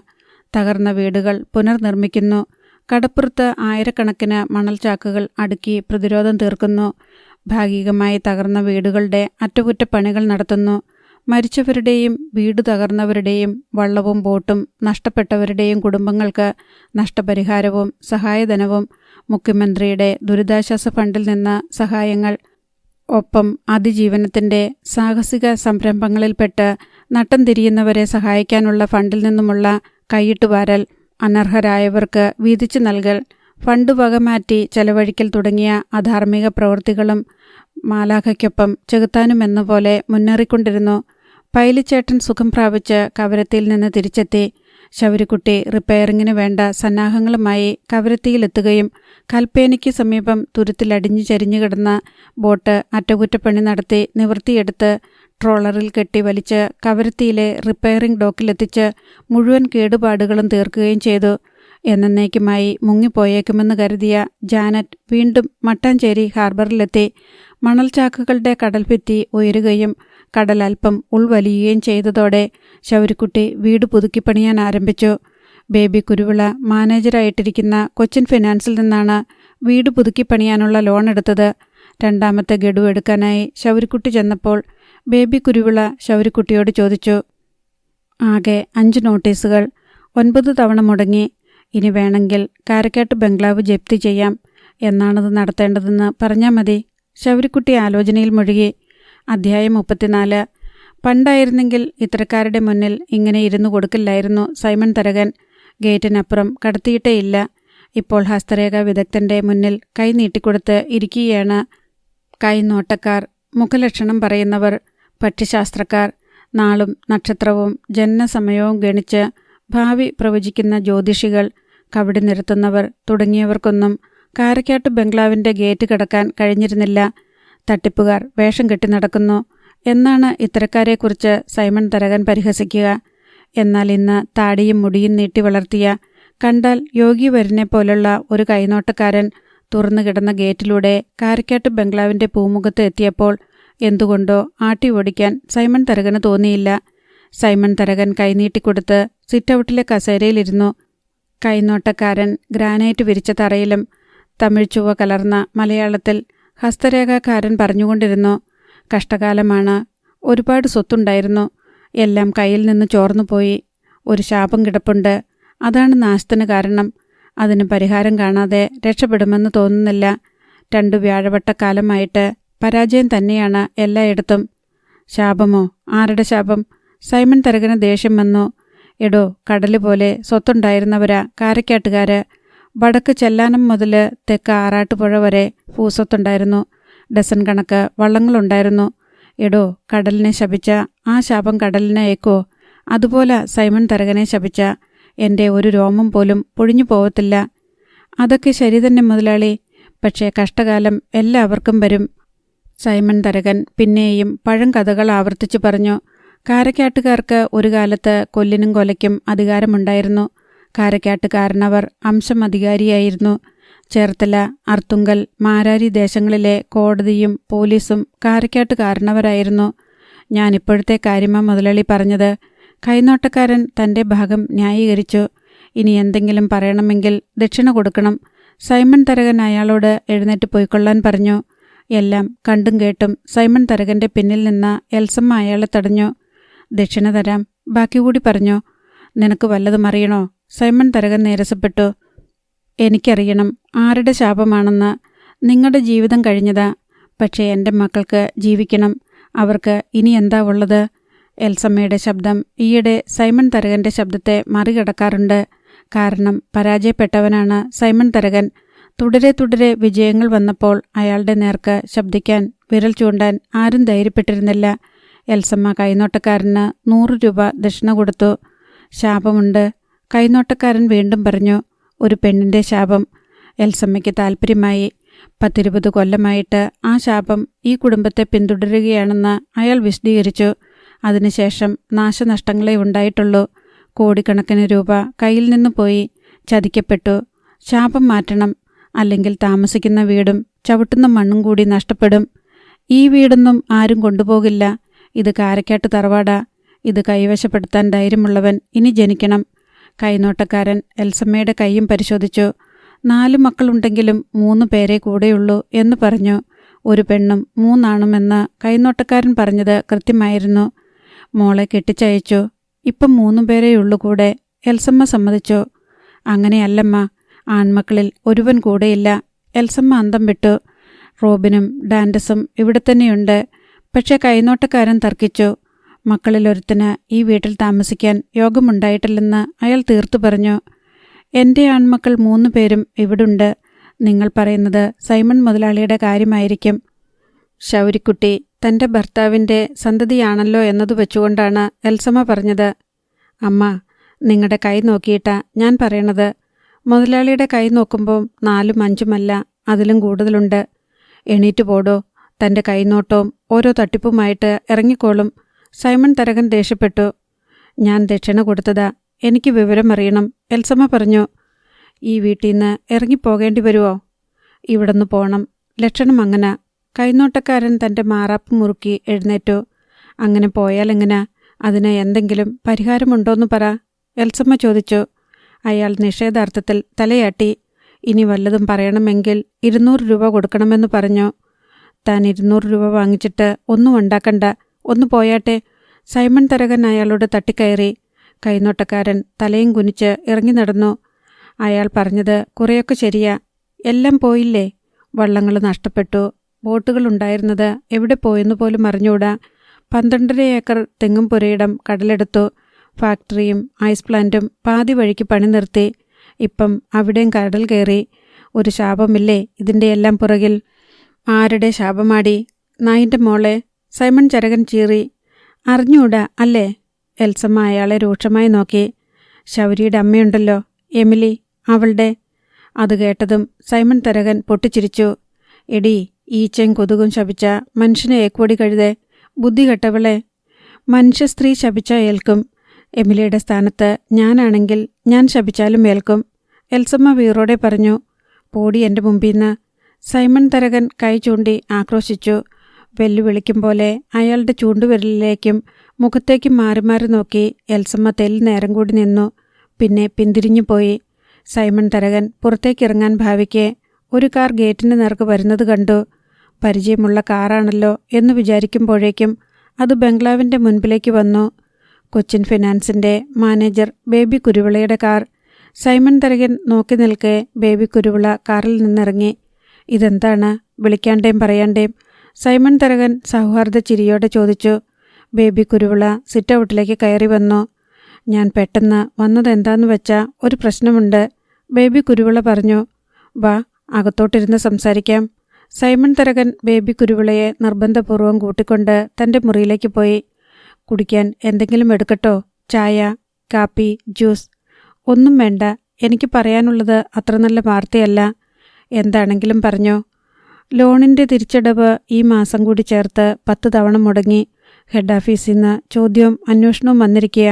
തകർന്ന വീടുകൾ പുനർനിർമ്മിക്കുന്നു. കടപ്പുറത്ത് ആയിരക്കണക്കിന് മണൽച്ചാക്കുകൾ അടുക്കി പ്രതിരോധം തീർക്കുന്നു. ഭാഗികമായി തകർന്ന വീടുകളുടെ അറ്റകുറ്റപ്പണികൾ നടത്തുന്നു. മരിച്ചവരുടെയും വീട് തകർന്നവരുടെയും വള്ളവും ബോട്ടും നഷ്ടപ്പെട്ടവരുടെയും കുടുംബങ്ങൾക്ക് നഷ്ടപരിഹാരവും സഹായധനവും, മുഖ്യമന്ത്രിയുടെ ദുരിതാശ്വാസ ഫണ്ടിൽ നിന്ന് സഹായങ്ങൾ, ഒപ്പം അതിജീവനത്തിൻ്റെ സാഹസിക സംരംഭങ്ങളിൽപ്പെട്ട് നട്ടം തിരിയുന്നവരെ സഹായിക്കാനുള്ള ഫണ്ടിൽ നിന്നുമുള്ള കൈയിട്ടുവാരൽ, അനർഹരായവർക്ക് വീതിച്ചു നൽകൽ, ഫണ്ട് വകമാറ്റി ചെലവഴിക്കൽ തുടങ്ങിയ അധാർമിക പ്രവൃത്തികളും മാലാഖയ്ക്കൊപ്പം ചെകുത്താനുമെന്ന പോലെ മുന്നേറിക്കൊണ്ടിരുന്നു. പൈലിച്ചേട്ടൻ സുഖം പ്രാപിച്ച് കവരത്തിയിൽ നിന്ന് തിരിച്ചെത്തി. ശൗരിക്കുട്ടി റിപ്പയറിങ്ങിന് വേണ്ട സന്നാഹങ്ങളുമായി കവരത്തിയിലെത്തുകയും കൽപ്പേനിക്ക് സമീപം തുരുത്തിലടിഞ്ഞു ചരിഞ്ഞു കിടന്ന ബോട്ട് അറ്റകുറ്റപ്പണി നടത്തി നിവർത്തിയെടുത്ത് ട്രോളറിൽ കെട്ടി വലിച്ച് കവരത്തിയിലെ റിപ്പയറിംഗ് ഡോക്കിലെത്തിച്ച് മുഴുവൻ കേടുപാടുകളും തീർക്കുകയും ചെയ്തു. എന്നേക്കുമായി മുങ്ങിപ്പോയേക്കുമെന്ന് കരുതിയ ജാനറ്റ് വീണ്ടും മട്ടാഞ്ചേരി ഹാർബറിലെത്തി. മണൽച്ചാക്കുകളുടെ കടൽഭിത്തി ഉയരുകയും കടൽ അല്പം ഉൾവലിയുകയും ചെയ്തതോടെ ശൗരിക്കുട്ടി വീട് പുതുക്കിപ്പണിയാൻ ആരംഭിച്ചു. ബേബി കുരുവിള മാനേജരായിട്ടിരിക്കുന്ന കൊച്ചിൻ ഫിനാൻസിൽ നിന്നാണ് വീട് പുതുക്കിപ്പണിയാനുള്ള ലോൺ എടുത്തത്. രണ്ടാമത്തെ ഗഡു എടുക്കാനായി ശൗരിക്കുട്ടി ചെന്നപ്പോൾ ബേബി കുരുവിള ശൗരിക്കുട്ടിയോട് ചോദിച്ചു, ആകെ 5 നോട്ടീസുകൾ, 9 തവണ മുടങ്ങി. ഇനി വേണമെങ്കിൽ കാരക്കാട്ട് ബംഗ്ലാവ് ജപ്തി ചെയ്യാം. എന്നാണത് നടത്തേണ്ടതെന്ന് പറഞ്ഞാൽ മതി. ശൗരിക്കുട്ടി ആലോചനയിൽ മുഴുകി. അധ്യായം 34. പണ്ടായിരുന്നെങ്കിൽ ഇത്തരക്കാരുടെ മുന്നിൽ ഇങ്ങനെ ഇരുന്നു കൊടുക്കില്ലായിരുന്നു സൈമൺ തരകൻ. ഗേറ്റിനപ്പുറം കടത്തിയിട്ടേയില്ല. ഇപ്പോൾ ഹസ്തരേഖ വിദഗ്ധന്റെ മുന്നിൽ കൈ നീട്ടിക്കൊടുത്ത് ഇരിക്കുകയാണ്. കൈനോട്ടക്കാർ, മുഖലക്ഷണം പറയുന്നവർ, പക്ഷിശാസ്ത്രക്കാർ, നാളും നക്ഷത്രവും ജനനസമയവും ഗണിച്ച് ഭാവി പ്രവചിക്കുന്ന ജ്യോതിഷികൾ, കവടി നിരത്തുന്നവർ തുടങ്ങിയവർക്കൊന്നും കാരക്കാട്ട് ബംഗ്ലാവിൻ്റെ ഗേറ്റ് കടക്കാൻ കഴിഞ്ഞിരുന്നില്ല. തട്ടിപ്പുകാർ വേഷം കെട്ടി നടക്കുന്നു എന്നാണ് ഇത്തരക്കാരെക്കുറിച്ച് സൈമൺ തരകൻ പരിഹസിക്കുക. എന്നാൽ ഇന്ന് താടിയും മുടിയും നീട്ടി വളർത്തിയ, കണ്ടാൽ യോഗി വരനെ പോലുള്ള ഒരു കൈനോട്ടക്കാരൻ തുറന്നു കിടന്ന ഗേറ്റിലൂടെ കാരക്കാട്ട് ബംഗ്ലാവിൻ്റെ പൂമുഖത്ത് എത്തിയപ്പോൾ എന്തുകൊണ്ടോ ആട്ടി ഓടിക്കാൻ സൈമൺ തരകന് തോന്നിയില്ല. സൈമൺ തരകൻ കൈനീട്ടിക്കൊടുത്ത് സിറ്റൗട്ടിലെ കസേരയിലിരുന്നു. കൈനോട്ടക്കാരൻ ഗ്രാനൈറ്റ് വിരിച്ച തറയിലും തമിഴ് ചുവ കലർന്ന മലയാളത്തിൽ ഹസ്തരേഖാക്കാരൻ പറഞ്ഞുകൊണ്ടിരുന്നു. കഷ്ടകാലമാണ്. ഒരുപാട് സ്വത്തുണ്ടായിരുന്നു. എല്ലാം കയ്യിൽ നിന്ന് ചോർന്നുപോയി. ഒരു ശാപം കിടപ്പുണ്ട്. അതാണ് നാശത്തിന് കാരണം. അതിന് പരിഹാരം കാണാതെ രക്ഷപ്പെടുമെന്ന് തോന്നുന്നില്ല. 2 വ്യാഴവട്ടക്കാലമായിട്ട് പരാജയം തന്നെയാണ് എല്ലായിടത്തും. ശാപമോ? ആരുടെ ശാപം? സൈമൺ തരകന് ദേഷ്യം വന്നു. എടോ, കടല് പോലെ സ്വത്തുണ്ടായിരുന്നവരാ കാരക്കാട്ടുകാര്. വടക്ക് ചെല്ലാനം മുതൽ തെക്ക് ആറാട്ടുപുഴ വരെ ഭൂസ്വത്തുണ്ടായിരുന്നു. ഡസൻ കണക്ക് വള്ളങ്ങളുണ്ടായിരുന്നു. എടോ, കടലിനെ ശപിച്ച ആ ശാപം കടലിനെ ഏക്കോ? അതുപോലെ സൈമൺ തരകനെ ശപിച്ച എൻ്റെ ഒരു രോമം പോലും പൊഴിഞ്ഞു പോവത്തില്ല. അതൊക്കെ ശരി തന്നെ മുതലാളി. പക്ഷേ കഷ്ടകാലം എല്ലാവർക്കും വരും. സൈമൺ തരകൻ പിന്നെയും പഴങ്കഥകൾ ആവർത്തിച്ചു പറഞ്ഞു. കാരക്കാട്ടുകാർക്ക് ഒരു കാലത്ത് കൊല്ലിനും കൊലയ്ക്കും അധികാരമുണ്ടായിരുന്നു. കാരക്കാട്ടുകാരനവർ അംശം അധികാരിയായിരുന്നു. ചേർത്തല, അർത്തുങ്കൽ, മാരാരി ദേശങ്ങളിലെ കോടതിയും പോലീസും കാരക്കാട്ടുകാരനവരായിരുന്നു. ഞാനിപ്പോഴത്തെ കാര്യമാ മുതലാളി പറഞ്ഞത്. കൈനോട്ടക്കാരൻ തൻ്റെ ഭാഗം ന്യായീകരിച്ചു. ഇനി എന്തെങ്കിലും പറയണമെങ്കിൽ ദക്ഷിണ കൊടുക്കണം. സൈമൺ തരകൻ അയാളോട് എഴുന്നേറ്റ് പോയിക്കൊള്ളാൻ പറഞ്ഞു. എല്ലാം കണ്ടും കേട്ടും സൈമൺ തരകൻ്റെ പിന്നിൽ നിന്ന എൽസമ്മ അയാളെ തടഞ്ഞു. ദക്ഷിണ തരാം, ബാക്കി കൂടി പറഞ്ഞോ. നിനക്ക് വല്ലതും അറിയണോ? സൈമൺ തരകൻ നീരസപ്പെട്ടു. എനിക്കറിയണം ആരുടെ ശാപമാണെന്ന്. നിങ്ങളുടെ ജീവിതം കഴിഞ്ഞതാ. പക്ഷേ എൻ്റെ മക്കൾക്ക് ജീവിക്കണം. അവർക്ക് ഇനി എന്താ ഉള്ളത്? എൽസമ്മയുടെ ശബ്ദം ഈയിടെ സൈമൺ തരകൻ്റെ ശബ്ദത്തെ മറികടക്കാറുണ്ട്. കാരണം പരാജയപ്പെട്ടവനാണ് സൈമൺ തരകൻ. തുടരെ വിജയങ്ങൾ വന്നപ്പോൾ അയാളുടെ നേർക്ക് ശബ്ദിക്കാൻ, വിരൽ ചൂണ്ടാൻ ആരും ധൈര്യപ്പെട്ടിരുന്നില്ല. എൽസമ്മ കൈനോട്ടക്കാരന് 100 രൂപ ദക്ഷിണ കൊടുത്തു. ശാപമുണ്ട്, കൈനോട്ടക്കാരൻ വീണ്ടും പറഞ്ഞു. ഒരു പെണ്ണിൻ്റെ ശാപം. എൽസമ്മയ്ക്ക് താൽപ്പര്യമായി. 10-20 കൊല്ലമായിട്ട് ആ ശാപം ഈ കുടുംബത്തെ പിന്തുടരുകയാണെന്ന് അയാൾ വിശദീകരിച്ചു. അതിനുശേഷം നാശനഷ്ടങ്ങളെ ഉണ്ടായിട്ടുള്ളൂ. കോടിക്കണക്കിന് രൂപ കയ്യിൽ നിന്ന് പോയി. ചതിക്കപ്പെട്ടു. ശാപം മാറ്റണം. അല്ലെങ്കിൽ താമസിക്കുന്ന വീടും ചവിട്ടുന്ന മണ്ണും കൂടി നഷ്ടപ്പെടും. ഈ വീടൊന്നും ആരും കൊണ്ടുപോകില്ല. ഇത് കാരക്കാട്ട് തറവാടാ. ഇത് കൈവശപ്പെടുത്താൻ ധൈര്യമുള്ളവൻ ഇനി ജനിക്കണം. കൈനോട്ടക്കാരൻ എൽസമ്മയുടെ കൈയും പരിശോധിച്ചു. 4 മക്കളുണ്ടെങ്കിലും 3 പേരെ കൂടെയുള്ളൂ എന്ന് പറഞ്ഞു. ഒരു പെണ്ണും 3 ആണുമെന്ന് കൈനോട്ടക്കാരൻ പറഞ്ഞത് കൃത്യമായിരുന്നു. മോളെ കെട്ടിച്ചയച്ചു. ഇപ്പം 3 പേരെയുള്ളൂ കൂടെ. എൽസമ്മ സമ്മതിച്ചു. അങ്ങനെയല്ലമ്മ, ആൺമക്കളിൽ ഒരുവൻ കൂടെയില്ല. എൽസമ്മ അന്തം വിട്ടു. റോബിനും ഡാൻഡസും ഇവിടെ തന്നെയുണ്ട്. പക്ഷേ കൈനോട്ടക്കാരൻ തർക്കിച്ചു. മക്കളിലൊരുത്തിന് ഈ വീട്ടിൽ താമസിക്കാൻ യോഗമുണ്ടായിട്ടില്ലെന്ന് അയാൾ തീർത്തു പറഞ്ഞു. എൻ്റെ ആൺമക്കൾ 3 പേരും ഇവിടുണ്ട്. നിങ്ങൾ പറയുന്നത് സൈമൺ മുതലാളിയുടെ കാര്യമായിരിക്കും. ശൗരിക്കുട്ടി തൻ്റെ ഭർത്താവിൻ്റെ സന്തതിയാണല്ലോ എന്നതു വെച്ചുകൊണ്ടാണ് എൽസമ്മ പറഞ്ഞത്. അമ്മ, നിങ്ങളുടെ കൈ നോക്കിയിട്ടാ ഞാൻ പറയണത്. മുതലാളിയുടെ കൈ നോക്കുമ്പോൾ 4ഉം 5ഉമല്ല, അതിലും കൂടുതലുണ്ട്. എണീറ്റ് പോടോ. തൻ്റെ കൈനോട്ടവും ഓരോ തട്ടിപ്പുമായിട്ട് ഇറങ്ങിക്കോളും. സൈമൺ തരകൻ ദേഷ്യപ്പെട്ടു. ഞാൻ ദക്ഷിണ കൊടുത്തതാ. എനിക്ക് വിവരമറിയണം, എൽസമ്മ പറഞ്ഞു. ഈ വീട്ടിൽ നിന്ന് ഇറങ്ങിപ്പോകേണ്ടി വരുമോ? ഇവിടുന്ന് പോണം. ലക്ഷണം അങ്ങനെ. കൈനോട്ടക്കാരൻ തൻ്റെ മാറാപ്പ് മുറുക്കി എഴുന്നേറ്റു. അങ്ങനെ പോയാലെങ്ങനാ? അതിന് എന്തെങ്കിലും പരിഹാരമുണ്ടോന്ന് പറ, എൽസമ്മ ചോദിച്ചു. അയാൾ നിഷേധാർത്ഥത്തിൽ തലയാട്ടി. ഇനി വല്ലതും പറയണമെങ്കിൽ 200 രൂപ കൊടുക്കണമെന്ന് പറഞ്ഞു. താൻ 200 രൂപ വാങ്ങിച്ചിട്ട് ഒന്നും ഉണ്ടാക്കണ്ട, ഒന്ന് പോയാട്ടെ. സൈമൺ തരകൻ അയാളോട് തട്ടിക്കയറി. കൈനോട്ടക്കാരൻ തലയും കുനിച്ച് ഇറങ്ങി നടന്നു. അയാൾ പറഞ്ഞത് കുറേയൊക്കെ ശരിയാ. എല്ലാം പോയില്ലേ? വള്ളങ്ങൾ നഷ്ടപ്പെട്ടു. ബോട്ടുകളുണ്ടായിരുന്നത് എവിടെ പോയെന്ന് പോലും അറിഞ്ഞൂടാ. 12.5 ഏക്കർ തെങ്ങും പുരയിടം കടലെടുത്തു. ഫാക്ടറിയും ഐസ് പ്ലാന്റും പാതി വഴിക്ക് പണി നിർത്തി. ഇപ്പം അവിടെയും കടൽ കയറി. ഒരു ശാപമില്ലേ ഇതിൻ്റെ എല്ലാം പുറകിൽ? ആരുടെ ശാപമാടി? നായിൻ്റെ മോളെ, സൈമൺ ചരകൻ ചീറി. അറിഞ്ഞൂടാ അല്ലേ? എൽസമ്മ അയാളെ രൂക്ഷമായി നോക്കി. ശൗരിയുടെ അമ്മയുണ്ടല്ലോ, എമിലി, അവളുടെ. അത് കേട്ടതും സൈമൺ തരകൻ പൊട്ടിച്ചിരിച്ചു. എടി, ഈച്ചയും കൊതുകും ശപിച്ച മനുഷ്യനെ ഏക്കോടി കഴുതേ, ബുദ്ധി കെട്ടവളെ. മനുഷ്യ സ്ത്രീ ശപിച്ച ഏൽക്കും. എമിലിയുടെ സ്ഥാനത്ത് ഞാനാണെങ്കിൽ ഞാൻ ശപിച്ചാലും ഏൽക്കും, എൽസമ്മ വീറോടെ പറഞ്ഞു. പോടി എൻ്റെ മുമ്പിന്ന്. സൈമൺ തരകൻ കൈ ചൂണ്ടി ആക്രോശിച്ചു. വെല്ലുവിളിക്കും പോലെ അയാളുടെ ചൂണ്ടുവിരലിലേക്കും മുഖത്തേക്കും മാറി മാറി നോക്കി എൽസമ്മ തെല്ല് നേരം കൂടി നിന്നു. പിന്നെ പിന്തിരിഞ്ഞുപോയി. സൈമൺ തരകൻ പുറത്തേക്കിറങ്ങാൻ ഭാവിക്കെ ഒരു കാർ ഗേറ്റിന് നേർക്ക് വരുന്നത് കണ്ടു. പരിചയമുള്ള കാറാണല്ലോ എന്ന് വിചാരിക്കുമ്പോഴേക്കും അത് ബംഗ്ലാവിൻ്റെ മുൻപിലേക്ക് വന്നു. കൊച്ചിൻ ഫിനാൻസിൻ്റെ മാനേജർ ബേബി കുരുവിളയുടെ കാർ. സൈമൺ തരകൻ നോക്കി നിൽക്കെ ബേബി കുരുവിള കാറിൽ നിന്നിറങ്ങി. ഇതെന്താണ്? വിളിക്കാണ്ടേം പറയാണ്ടേം സൈമൺ തരകൻ സൗഹാർദ്ദ ചിരിയോടെ ചോദിച്ചു. ബേബി കുരുവിള സിറ്റ് ഔട്ടിലേക്ക് കയറി വന്നു. ഞാൻ പെട്ടെന്ന് വന്നതെന്താന്ന് വെച്ചാൽ ഒരു പ്രശ്നമുണ്ട്, ബേബി കുരുവിള പറഞ്ഞു. വാ, അകത്തോട്ടിരുന്ന് സംസാരിക്കാം. സൈമൺ തരകൻ ബേബി കുരുവിളയെ നിർബന്ധപൂർവ്വം കൂട്ടിക്കൊണ്ട് തൻ്റെ മുറിയിലേക്ക് പോയി. കുടിക്കാൻ എന്തെങ്കിലും എടുക്കട്ടോ? ചായ, കാപ്പി, ജ്യൂസ്? ഒന്നും വേണ്ട. എനിക്ക് പറയാനുള്ളത് അത്ര നല്ല വാർത്തയല്ല. എന്താണെങ്കിലും പറഞ്ഞോ. ലോണിൻ്റെ തിരിച്ചടവ് ഈ മാസം കൂടി ചേർത്ത് 10 തവണ മുടങ്ങി. ഹെഡ് ഓഫീസിൽ നിന്ന് ചോദ്യവും അന്വേഷണവും വന്നിരിക്കുക.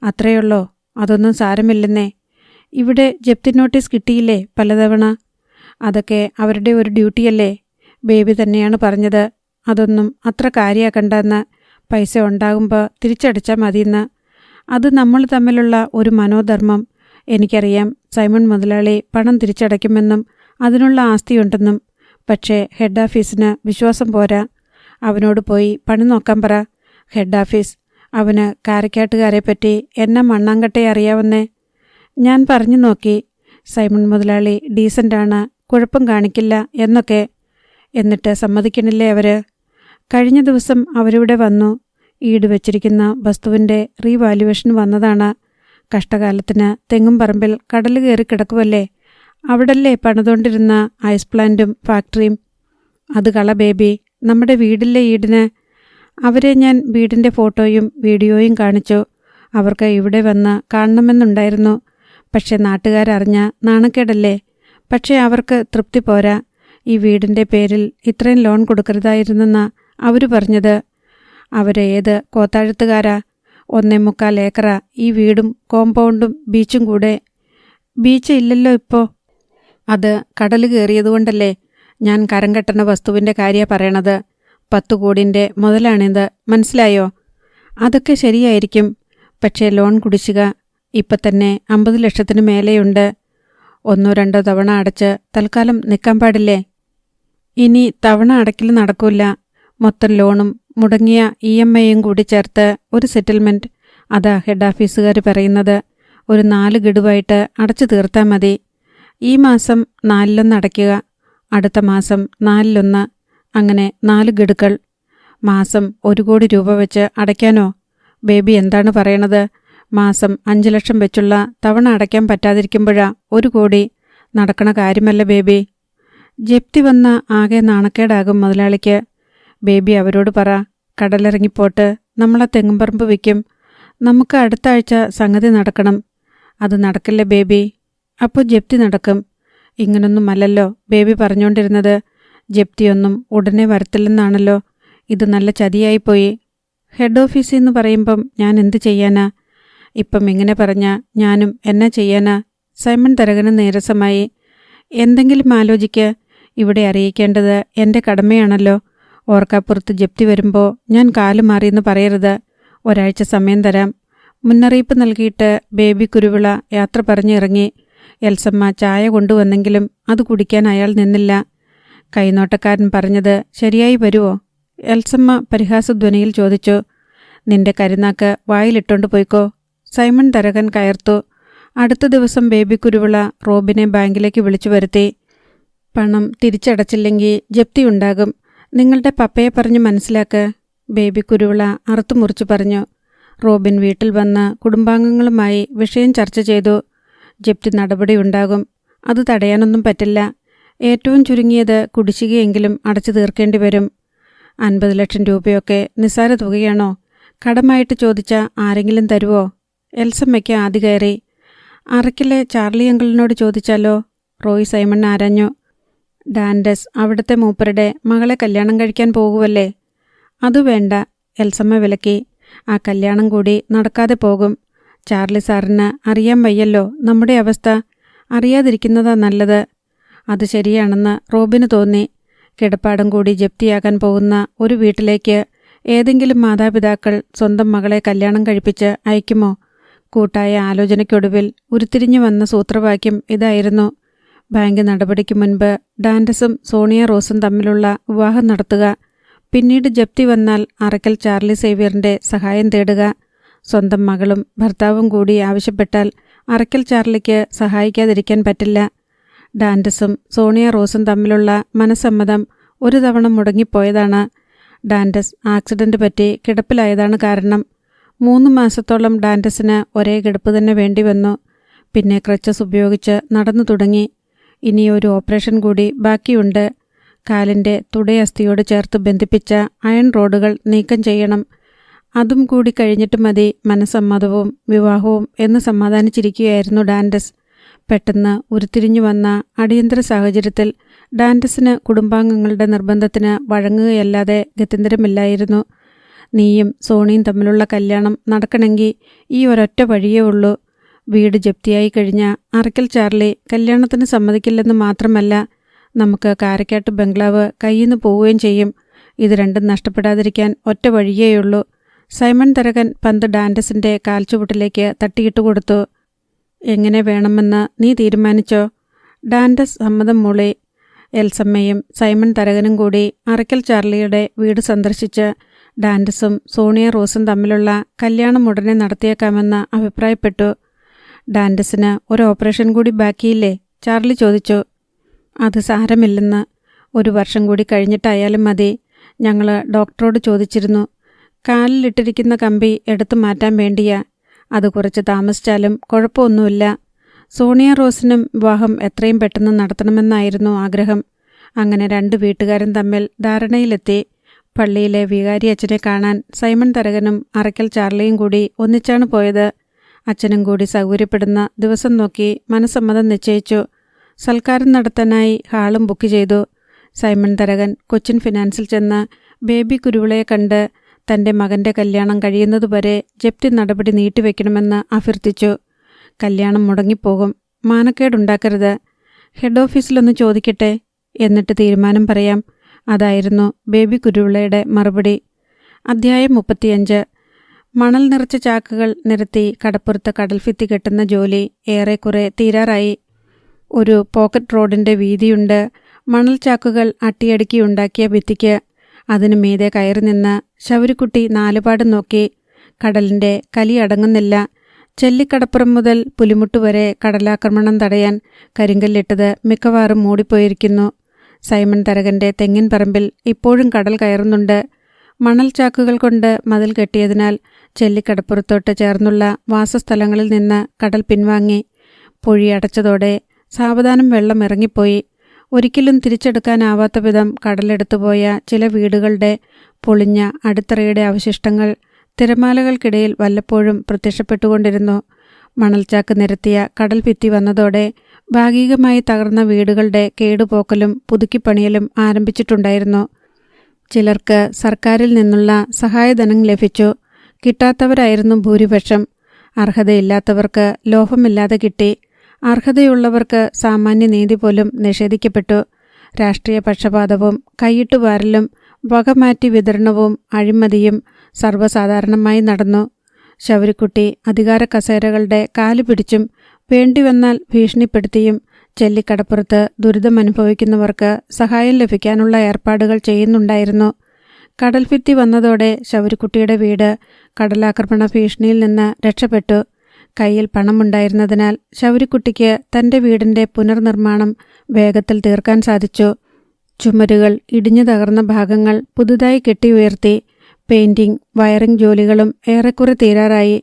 അത്രയുള്ളോ? അതൊന്നും സാരമില്ലെന്നേ. ഇവിടെ ജപ്തി നോട്ടീസ് കിട്ടിയില്ലേ പലതവണ? അതൊക്കെ അവരുടെ ഒരു ഡ്യൂട്ടിയല്ലേ. ബേബി തന്നെയാണ് പറഞ്ഞത്. അതൊന്നും അത്ര കാര്യമാക്കണ്ടെന്ന്. പൈസ ഉണ്ടാകുമ്പോൾ തിരിച്ചടച്ചാൽ മതിയെന്ന്. അത് നമ്മൾ തമ്മിലുള്ള ഒരു മനോധർമ്മം. എനിക്കറിയാം സൈമൺ മുതലാളി പണം തിരിച്ചടയ്ക്കുമെന്നും അതിനുള്ള ആസ്തിയുണ്ടെന്നും. പക്ഷേ ഹെഡ് ഓഫീസിന് വിശ്വാസം പോരാ. അവനോട് പോയി പണി നോക്കാൻ പറ. Head office. അവന് കാരക്കാട്ടുകാരെപ്പറ്റി എന്നെ മണ്ണാങ്കട്ടെ അറിയാവുന്നേ. ഞാൻ പറഞ്ഞു നോക്കി. സൈമൺ മുതലാളി ഡീസൻ്റാണ്, കുഴപ്പം കാണിക്കില്ല എന്നൊക്കെ. എന്നിട്ട് സമ്മതിക്കണില്ലേ അവർ? കഴിഞ്ഞ ദിവസം അവരിവിടെ വന്നു. ഈട് വച്ചിരിക്കുന്ന വസ്തുവിൻ്റെ റീവാല്യുവേഷൻ വന്നതാണ്. കഷ്ടകാലത്തിന് തെങ്ങും പറമ്പിൽ കടൽ കയറി കിടക്കുമല്ലേ. അവിടല്ലേ പണിതുകൊണ്ടിരുന്ന ഐസ് പ്ലാന്റും ഫാക്ടറിയും. അത് കള ബേബി, നമ്മുടെ വീടിലെ ഈടിന്. അവരെ ഞാൻ വീടിൻ്റെ ഫോട്ടോയും വീഡിയോയും കാണിച്ചു. അവർക്ക് ഇവിടെ വന്ന് കാണണമെന്നുണ്ടായിരുന്നു. പക്ഷെ നാട്ടുകാരറിഞ്ഞ നാണക്കേടല്ലേ. പക്ഷേ അവർക്ക് തൃപ്തി പോരാ. ഈ വീടിൻ്റെ പേരിൽ ഇത്രയും ലോൺ കൊടുക്കരുതായിരുന്നെന്നാ അവർ പറഞ്ഞത്. അവരേത് കോത്താഴത്തുകാരാ? 1.25 ഏക്കറാ ഈ വീടും കോമ്പൗണ്ടും ബീച്ചും കൂടെ. ബീച്ച് ഇല്ലല്ലോ ഇപ്പോൾ. അത് കടൽ കയറിയതുകൊണ്ടല്ലേ. ഞാൻ കരം കെട്ടണ വസ്തുവിൻ്റെ കാര്യമാണ് പറയണത്. 10 കോടിൻ്റെ മുതലാണിത്, മനസ്സിലായോ? അതൊക്കെ ശരിയായിരിക്കും. പക്ഷേ ലോൺ കുടിശ്ശിക ഇപ്പം തന്നെ 50 ലക്ഷത്തിന് മേലെയുണ്ട്. 1-2 തവണ അടച്ച് തൽക്കാലം നിൽക്കാൻ പാടില്ലേ? ഇനി തവണ അടയ്ക്കൽ നടക്കില്ല. മൊത്തം ലോണും മുടങ്ങിയ EMIയും കൂടി ചേർത്ത് ഒരു സെറ്റിൽമെൻറ്റ്. അതാ ഹെഡ് ഓഫീസുകാർ പറയുന്നത്. ഒരു 4 ഗഡുവായിട്ട് അടച്ചു തീർത്താൽ മതി. ഈ മാസം 4-1 അടയ്ക്കുക, അടുത്ത മാസം 4-1, അങ്ങനെ 4 ഗഡുക്കൾ. മാസം 1 കോടി രൂപ വെച്ച് അടയ്ക്കാനോ? ബേബി എന്താണ് പറയണത്? മാസം 5 ലക്ഷം വെച്ചുള്ള തവണ അടയ്ക്കാൻ പറ്റാതിരിക്കുമ്പോഴാ 1 കോടി. നടക്കണ കാര്യമല്ല ബേബി. ജപ്തി വന്ന ആകെ നാണക്കേടാകും മുതലാളിക്ക്. ബേബി അവരോട് പറ, കടലിറങ്ങിപ്പോട്ട് നമ്മളെ തെങ്ങുംപറമ്പ് വിൽക്കും. നമുക്ക് അടുത്ത ആഴ്ച സംഗതി നടക്കണം. അത് നടക്കില്ല ബേബി. അപ്പോൾ ജപ്തി നടക്കും. ഇങ്ങനൊന്നുമല്ലല്ലോ ബേബി പറഞ്ഞുകൊണ്ടിരുന്നത്. ജപ്തിയൊന്നും ഉടനെ വരത്തില്ലെന്നാണല്ലോ. ഇത് നല്ല ചതിയായിപ്പോയി. ഹെഡ് ഓഫീസിൽ നിന്ന് പറയുമ്പം ഞാൻ എന്ത് ചെയ്യാനാ? ഇപ്പം ഇങ്ങനെ പറഞ്ഞാൽ ഞാനും എന്നാ ചെയ്യാനാ? സൈമൺ തരകന് നീരസമായി. എന്തെങ്കിലും ആലോചിക്ക്. ഇവിടെ അറിയിക്കേണ്ടത് എൻ്റെ കടമയാണല്ലോ. ഓർക്കാപ്പുറത്ത് ജപ്തി വരുമ്പോൾ ഞാൻ കാല് മാറിയെന്ന് പറയരുത്. ഒരാഴ്ച സമയം തരാം. മുന്നറിയിപ്പ് നൽകിയിട്ട് ബേബി കുരുവിള യാത്ര പറഞ്ഞിറങ്ങി. എൽസമ്മ ചായ കൊണ്ടുവന്നെങ്കിലും അത് കുടിക്കാൻ അയാൾ നിന്നില്ല. കൈനോട്ടക്കാരൻ പറഞ്ഞത് ശരിയായി വരുമോ? എൽസമ്മ പരിഹാസധ്വനിയിൽ ചോദിച്ചു. നിന്റെ കരുനാക്ക് വായിലിട്ടോണ്ട് പോയിക്കോ. സൈമൺ തരകൻ കയർത്തു. അടുത്ത ദിവസം ബേബി കുരുവിള റോബിനെ ബാങ്കിലേക്ക് വിളിച്ചു വരുത്തി. പണം തിരിച്ചടച്ചില്ലെങ്കിൽ ജപ്തിയുണ്ടാകും. നിങ്ങളുടെ പപ്പയെ പറഞ്ഞ് മനസ്സിലാക്ക്, ബേബി കുരുവിള അറുത്തുമുറിച്ചു പറഞ്ഞു. റോബിൻ വീട്ടിൽ വന്ന് കുടുംബാംഗങ്ങളുമായി വിഷയം ചർച്ച ചെയ്തു. ജപ്തി നടപടിയുണ്ടാകും. അത് തടയാനൊന്നും പറ്റില്ല. ഏറ്റവും ചുരുങ്ങിയത് കുടിശ്ശികയെങ്കിലും അടച്ചു തീർക്കേണ്ടി വരും. 50 ലക്ഷം രൂപയൊക്കെ നിസ്സാര തുകയാണോ? കടമായിട്ട് ചോദിച്ചാൽ ആരെങ്കിലും തരുവോ? എൽസമ്മയ്ക്ക് ആദ്യ കയറി. അറക്കിലെ ചാർലി അങ്കിളിനോട് ചോദിച്ചാലോ? റോയ് സൈമൺ ആരാഞ്ഞു. ഡാൻഡസ് അവിടുത്തെ മൂപ്പരുടെ മകളെ കല്യാണം കഴിക്കാൻ പോകുമല്ലേ? അതു വേണ്ട, എൽസമ്മ വിലക്കി. ആ കല്യാണം കൂടി നടക്കാതെ പോകും. ചാർലി സാറിന് അറിയാൻ വയ്യല്ലോ നമ്മുടെ അവസ്ഥ. അറിയാതിരിക്കുന്നതാ നല്ലത്. അത് ശരിയാണെന്ന് റോബിന് തോന്നി. കിടപ്പാടം കൂടി ജപ്തിയാകാൻ പോകുന്ന ഒരു വീട്ടിലേക്ക് ഏതെങ്കിലും മാതാപിതാക്കൾ സ്വന്തം മകളെ കല്യാണം കഴിപ്പിച്ച് അയക്കുമോ? കൂട്ടായ ആലോചനയ്ക്കൊടുവിൽ ഉരുത്തിരിഞ്ഞു വന്ന സൂത്രവാക്യം ഇതായിരുന്നു: ബാങ്ക് നടപടിക്ക് മുൻപ് ഡാൻഡസും സോണിയ റോസും തമ്മിലുള്ള വിവാഹം നടത്തുക. പിന്നീട് ജപ്തി വന്നാൽ അറക്കൽ ചാർലി സേവ്യറിന്റെ സഹായം തേടുക. സ്വന്തം മകളും ഭർത്താവും കൂടി ആവശ്യപ്പെട്ടാൽ അറക്കൽ ചാർലിക്ക് സഹായിക്കാതിരിക്കാൻ പറ്റില്ല. ഡാൻഡസും സോണിയ റോസും തമ്മിലുള്ള മനസ്സമ്മതം ഒരു തവണ മുടങ്ങിപ്പോയതാണ്. ഡാൻഡസ് ആക്സിഡന്റ് പറ്റി കിടപ്പിലായതാണ് കാരണം. 3 മാസത്തോളം ഡാൻഡസിന് ഒരേ കിടപ്പ് തന്നെ വേണ്ടിവന്നു. പിന്നെ ക്രച്ചസ് ഉപയോഗിച്ച് നടന്നു തുടങ്ങി. ഇനിയൊരു ഓപ്പറേഷൻ കൂടി ബാക്കിയുണ്ട്. കാലിൻ്റെ തുടയസ്ഥിയോട് ചേർത്ത് ബന്ധിപ്പിച്ച അയൺ റോഡുകൾ നീക്കം ചെയ്യണം. അതും കൂടി കഴിഞ്ഞിട്ട് മതി മനസ്സമ്മതവും വിവാഹവും എന്ന് സമാധാനിച്ചിരിക്കുകയായിരുന്നു ഡാൻഡസ്. പെട്ടെന്ന് ഉരുത്തിരിഞ്ഞു വന്ന അടിയന്തര സാഹചര്യത്തിൽ ഡാൻഡസിന് കുടുംബാംഗങ്ങളുടെ നിർബന്ധത്തിന് വഴങ്ങുകയല്ലാതെ ഗത്യന്തരമില്ലായിരുന്നു. നീയും സോണിയും തമ്മിലുള്ള കല്യാണം നടക്കണമെങ്കിൽ ഈ ഒരൊറ്റ വഴിയേ ഉള്ളൂ. വീട് ജപ്തിയായി കഴിഞ്ഞ അറക്കൽ ചാർലി കല്യാണത്തിന് സമ്മതിക്കില്ലെന്ന് മാത്രമല്ല, നമുക്ക് കാരക്കാട്ട് ബംഗ്ലാവ് കയ്യിന്ന് പോവുകയും ചെയ്യും. ഇത് രണ്ടും നഷ്ടപ്പെടാതിരിക്കാൻ ഒറ്റ വഴിയേയുള്ളൂ. സൈമൺ തരകൻ പന്ത് ഡാൻഡസിന്റെ കാൽച്ചുവട്ടിലേക്ക് തട്ടിയിട്ടു കൊടുത്തു. എങ്ങനെ വേണമെന്ന് നീ തീരുമാനിച്ചോ? ഡാൻഡസ് സമ്മതം മൂളി. എൽസമ്മയും സൈമൺ തരകനും കൂടി അറക്കൽ ചാർലിയുടെ വീട് സന്ദർശിച്ച് ഡാൻഡസും സോണിയ റോസും തമ്മിലുള്ള കല്യാണം ഉടനെ നടത്തിയേക്കാമെന്ന് അഭിപ്രായപ്പെട്ടു. ഡാൻഡസിന് ഒരു ഓപ്പറേഷൻ കൂടി ബാക്കിയില്ലേ? ചാർലി ചോദിച്ചു. അത് സാരമില്ലെന്ന്. 1 വർഷം കൂടി കഴിഞ്ഞിട്ടായാലും മതി. ഞങ്ങൾ ഡോക്ടറോട് ചോദിച്ചിരുന്നു. കാലിലിട്ടിരിക്കുന്ന കമ്പി എടുത്തു മാറ്റാൻ വേണ്ടിയാ. അത് കുറച്ച് താമസിച്ചാലും കുഴപ്പമൊന്നുമില്ല. സോണിയ റോസിനും വിവാഹം എത്രയും പെട്ടെന്ന് നടത്തണമെന്നായിരുന്നു ആഗ്രഹം. അങ്ങനെ 2 വീട്ടുകാരും തമ്മിൽ ധാരണയിലെത്തി. പള്ളിയിലെ വികാരി അച്ഛനെ കാണാൻ സൈമൺ തരകനും അറക്കൽ ചാർലിയും കൂടി ഒന്നിച്ചാണ് പോയത്. അച്ഛനും കൂടി സൗകര്യപ്പെടുന്ന ദിവസം നോക്കി മനസ്സമ്മതം നിശ്ചയിച്ചു. സൽക്കാരം നടത്താനായി ഹാളും ബുക്ക് ചെയ്തു. സൈമൺ തരകൻ കൊച്ചിൻ ഫിനാൻസിൽ ചെന്ന് ബേബി കുരുവിളയെ കണ്ട് തൻ്റെ മകൻ്റെ കല്യാണം കഴിയുന്നതുവരെ ജപ്തി നടപടി നീട്ടിവെക്കണമെന്ന് അഭ്യർത്ഥിച്ചു. കല്യാണം മുടങ്ങിപ്പോകും, മാനക്കേടുണ്ടാക്കരുത്. ഹെഡ് ഓഫീസിലൊന്ന് ചോദിക്കട്ടെ, എന്നിട്ട് തീരുമാനം പറയാം. അതായിരുന്നു ബേബി കുരുവിളയുടെ മറുപടി. അധ്യായം 35. മണൽ നിറച്ച ചാക്കുകൾ നിരത്തി കടപ്പുറത്ത് കടൽഭിത്തി കെട്ടുന്ന ജോലി ഏറെക്കുറെ തീരാറായി. ഒരു പോക്കറ്റ് റോഡിൻ്റെ വീതിയുണ്ട് മണൽ ചാക്കുകൾ അട്ടിയടുക്കിയുണ്ടാക്കിയ ഭിത്തിക്ക്. അതിനു മീതെ കയറി നിന്ന് ശൗരിക്കുട്ടി നാലുപാടും നോക്കി. കടലിൻ്റെ കലി അടങ്ങുന്നില്ല. ചെല്ലിക്കടപ്പുറം മുതൽ പുലിമുട്ട് വരെ കടലാക്രമണം തടയാൻ കരിങ്കല്ലിട്ടത് മിക്കവാറും മൂടിപ്പോയിരിക്കുന്നു. സൈമൺ തരകൻ്റെ തെങ്ങിൻ പറമ്പിൽ ഇപ്പോഴും കടൽ കയറുന്നുണ്ട്. മണൽ ചാക്കുകൾ കൊണ്ട് മതിൽ കെട്ടിയതിനാൽ ചെല്ലിക്കടപ്പുറത്തോട്ട് ചേർന്നുള്ള വാസസ്ഥലങ്ങളിൽ നിന്ന് കടൽ പിൻവാങ്ങി. പൊഴി അടച്ചതോടെ സാവധാനം വെള്ളം ഇറങ്ങിപ്പോയി. ഒരിക്കലും തിരിച്ചെടുക്കാനാവാത്ത വിധം കടലെടുത്തുപോയ ചില വീടുകളുടെ പൊളിഞ്ഞ അടിത്തറയുടെ അവശിഷ്ടങ്ങൾ തിരമാലകൾക്കിടയിൽ വല്ലപ്പോഴും പ്രത്യക്ഷപ്പെട്ടുകൊണ്ടിരുന്നു. മണൽച്ചാക്ക് നിരത്തിയ കടൽ ഭിത്തി വന്നതോടെ ഭാഗികമായി തകർന്ന വീടുകളുടെ കേടുപോക്കലും പുതുക്കിപ്പണിയലും ആരംഭിച്ചിട്ടുണ്ടായിരുന്നു. ചിലർക്ക് സർക്കാരിൽ നിന്നുള്ള സഹായധനം ലഭിച്ചു. കിട്ടാത്തവരായിരുന്നു ഭൂരിപക്ഷം. അർഹതയില്ലാത്തവർക്ക് ലോഭമില്ലാതെ കിട്ടി. അർഹതയുള്ളവർക്ക് സാമാന്യ നീതി പോലും നിഷേധിക്കപ്പെട്ടു. രാഷ്ട്രീയ പക്ഷപാതവും കൈയിട്ടുവാരലും വകമാറ്റി വിതരണവും അഴിമതിയും സർവ്വസാധാരണമായി നടന്നു. ശൗരിക്കുട്ടി അധികാര കസേരകളുടെ കാല് പിടിച്ചും വേണ്ടിവന്നാൽ ഭീഷണിപ്പെടുത്തിയും ചെല്ലിക്കടപ്പുറത്ത് ദുരിതമനുഭവിക്കുന്നവർക്ക് സഹായം ലഭിക്കാനുള്ള ഏർപ്പാടുകൾ ചെയ്യുന്നുണ്ടായിരുന്നു. കടൽഭിത്തി വന്നതോടെ ശൗരിക്കുട്ടിയുടെ വീട് കടലാക്രമണ ഭീഷണിയിൽ നിന്ന് രക്ഷപ്പെട്ടു. കയ്യിൽ പണമുണ്ടായിരുന്നതിനാൽ ശൗരിക്കുട്ടിക്ക് തൻ്റെ വീടിൻ്റെ പുനർനിർമ്മാണം വേഗത്തിൽ തീർക്കാൻ സാധിച്ചു. ചുമരുകൾ, ഇടിഞ്ഞു തകർന്ന ഭാഗങ്ങൾ പുതുതായി കെട്ടിയുയർത്തി. പെയിന്റിംഗ്, വയറിംഗ് ജോലികളും ഏറെക്കുറെ തീരാറായി.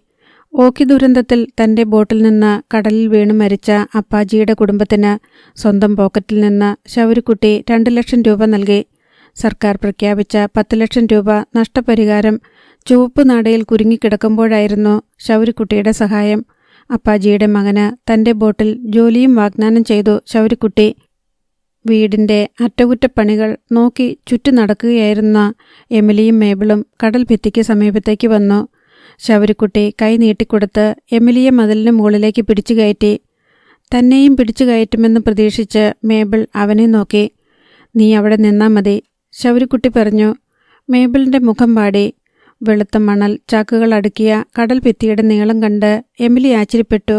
ഓഖി ദുരന്തത്തിൽ തൻ്റെ ബോട്ടിൽ നിന്ന് കടലിൽ വീണ് മരിച്ച അപ്പാജിയുടെ കുടുംബത്തിന് സ്വന്തം പോക്കറ്റിൽ നിന്ന് ശൗരിക്കുട്ടി 2 ലക്ഷം രൂപ നൽകി. സർക്കാർ പ്രഖ്യാപിച്ച 10 ലക്ഷം രൂപ നഷ്ടപരിഹാരം ചുവപ്പ് നാടയിൽ കുരുങ്ങിക്കിടക്കുമ്പോഴായിരുന്നു ശൗരിക്കുട്ടിയുടെ സഹായം. അപ്പാജിയുടെ മകന് തൻ്റെ ബോട്ടിൽ ജോലിയും വാഗ്ദാനം ചെയ്തു ശൗരിക്കുട്ടി. വീടിൻ്റെ അറ്റകുറ്റപ്പണികൾ നോക്കി ചുറ്റി നടക്കുകയായിരുന്ന എമിലിയും മേബിളും കടൽ ഭിത്തിക്ക് സമീപത്തേക്ക് വന്നു. ശൗരിക്കുട്ടി കൈ നീട്ടിക്കൊടുത്ത് എമിലിയെ മതിലിന് മുകളിലേക്ക് പിടിച്ചു കയറ്റി. തന്നെയും പിടിച്ചു കയറ്റുമെന്ന് പ്രതീക്ഷിച്ച് മേബിൾ അവനെ നോക്കി. "നീ അവിടെ നിന്നാ മതി," ശൗരിക്കുട്ടി പറഞ്ഞു. മേബിളിൻ്റെ മുഖം വാടി. വെളുത്ത മണൽ ചാക്കുകൾ അടുക്കിയ കടൽ ഭിത്തിയുടെ നീളം കണ്ട് എമിലി ആശ്ചര്യപ്പെട്ടു.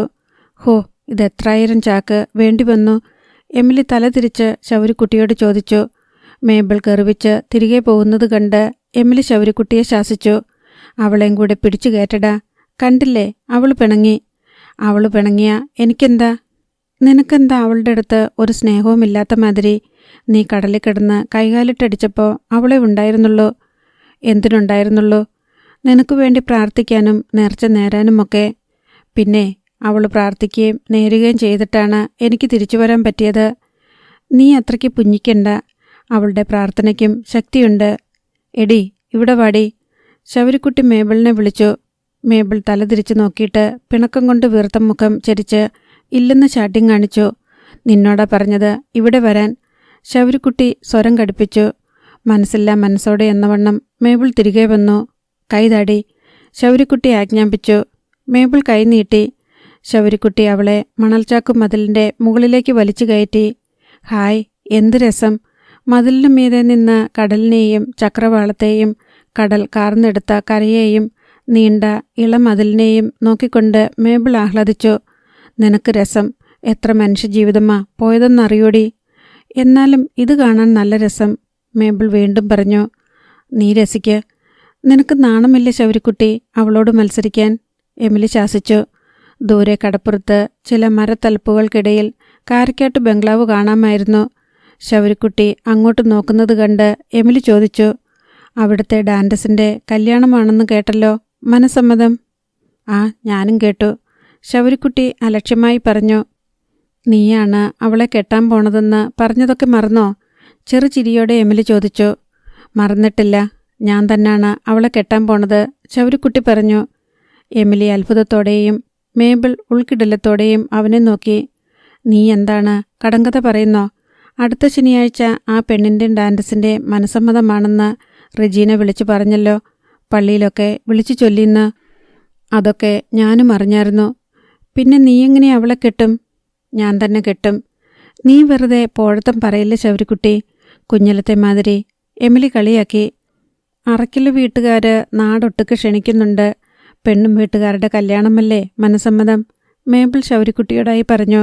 "ഹോ, ഇതെത്രായിരം ചാക്ക് വേണ്ടി വന്നു?" എമിലി തലതിരിച്ച് ശൗരിക്കുട്ടിയോട് ചോദിച്ചു. മേബിൾ കെറിവിച്ച് തിരികെ പോകുന്നത് കണ്ട് എമിലി ശൗരിക്കുട്ടിയെ ശാസിച്ചു. "അവളെയും കൂടെ പിടിച്ചു കയറ്റടാ. കണ്ടില്ലേ, അവൾ പിണങ്ങി." "അവൾ പിണങ്ങിയ എനിക്കെന്താ? നിനക്കെന്താ അവളുടെ അടുത്ത് ഒരു സ്നേഹവുമില്ലാത്ത മാതിരി? നീ കടലിൽ കിടന്ന് കൈകാലിട്ടടിച്ചപ്പോൾ അവളെ ഉണ്ടായിരുന്നുള്ളൂ." "എന്തിനുണ്ടായിരുന്നുള്ളൂ?" "നിനക്ക് വേണ്ടി പ്രാർത്ഥിക്കാനും നേർച്ച നേരാനുമൊക്കെ." "പിന്നെ അവൾ പ്രാർത്ഥിക്കുകയും നേരുകയും ചെയ്തിട്ടാണ് എനിക്ക് തിരിച്ചു വരാൻ പറ്റിയത്." "നീ അത്രയ്ക്ക് പുഞ്ഞിക്കണ്ട. അവളുടെ പ്രാർത്ഥനയ്ക്കും ശക്തിയുണ്ട്." "എടി, ഇവിടെ വാടി," ശൗരിക്കുട്ടി മേബിളിനെ വിളിച്ചു. മേബിൾ തലതിരിച്ചു നോക്കിയിട്ട് പിണക്കം കൊണ്ട് വീർത്ത മുഖം ചരിച്ച് ഇല്ലെന്ന് ചാട്ടിയും കാണിച്ചു. "നിന്നോടാ പറഞ്ഞത് ഇവിടെ വരാൻ." ശൗരിക്കുട്ടി സ്വരം കടുപ്പിച്ചു. മനസ്സില്ല മനസ്സോടെ എന്നവണ്ണം മേബിൾ തിരികെ വന്നു. "കൈതാടി," ശൗരിക്കുട്ടി ആജ്ഞാപിച്ചു. മേബിൾ കൈ നീട്ടി. ശൗരിക്കുട്ടി അവളെ മണൽച്ചാക്കു മതിലിൻ്റെ മുകളിലേക്ക് വലിച്ചു കയറ്റി. ഹായ്, എന്ത് രസം! മതിലിനു മീതെ നിന്ന് കടലിനെയും ചക്രവാളത്തെയും കടൽ കാർന്നെടുത്ത കരയെയും നീണ്ട ഇളമതിലിനെയും നോക്കിക്കൊണ്ട് മേബിൾ ആഹ്ലാദിച്ചു. "നിനക്ക് രസം! എത്ര മനുഷ്യജീവിതമാ പോയതെന്നറിയോടി? എന്നാലും ഇത് കാണാൻ നല്ല രസം," മേബിൾ വീണ്ടും പറഞ്ഞു. "നീ രസിക്ക്. നിനക്ക് നാണമില്ലേ ശൗരിക്കുട്ടി അവളോട് മത്സരിക്കാൻ?" എമിലി ശാസിച്ചു. ദൂരെ കടപ്പുറത്ത് ചില മരത്തലപ്പുകൾക്കിടയിൽ കാരക്കാട്ട് ബംഗ്ലാവ് കാണാമായിരുന്നു. ശൗരിക്കുട്ടി അങ്ങോട്ട് നോക്കുന്നത് കണ്ട് എമിലി ചോദിച്ചു. "അവിടുത്തെ ഡാൻഡസിൻ്റെ കല്യാണമാണെന്ന് കേട്ടല്ലോ, മനസ്സമ്മതം?" "ആ, ഞാനും കേട്ടു," ശൗരിക്കുട്ടി അലക്ഷ്യമായി പറഞ്ഞു. "നീയാണ് അവളെ കെട്ടാൻ പോണതെന്ന് പറഞ്ഞതൊക്കെ മറന്നോ?" ചെറുചിരിയോടെ എമിലി ചോദിച്ചു. "മറന്നിട്ടില്ല. ഞാൻ തന്നെയാണ് അവളെ കെട്ടാൻ പോണത്," ശൗരിക്കുട്ടി പറഞ്ഞു. എമിലി അത്ഭുതത്തോടെയും മേബിൾ ഉൾക്കിടലത്തോടെയും അവനെ നോക്കി. "നീ എന്താണ് കടങ്കഥ പറയുന്നോ? അടുത്ത ശനിയാഴ്ച ആ പെണ്ണിൻ്റെ ഡാൻഡസിൻ്റെ മനസ്സമ്മതമാണെന്ന് റെജീന വിളിച്ചു പറഞ്ഞല്ലോ. പള്ളിയിലൊക്കെ വിളിച്ചു ചൊല്ലിന്ന്." "അതൊക്കെ ഞാനും അറിഞ്ഞായിരുന്നു." "പിന്നെ നീ എങ്ങനെ അവളെ കെട്ടും?" "ഞാൻ തന്നെ കെട്ടും." "നീ വെറുതെ പോഴത്തം പറയില്ലേ ശൗരിക്കുട്ടി, കുഞ്ഞലത്തെ മാതിരി," എമിലി കളിയാക്കി. "അറക്കിലെ വീട്ടുകാർ നാടൊട്ടുക്ക് ക്ഷണിക്കുന്നുണ്ട്. പെണ്ണും വീട്ടുകാരുടെ കല്യാണമല്ലേ മനസ്സമ്മതം," മേബിൾ ശൗരിക്കുട്ടിയോടായി പറഞ്ഞു.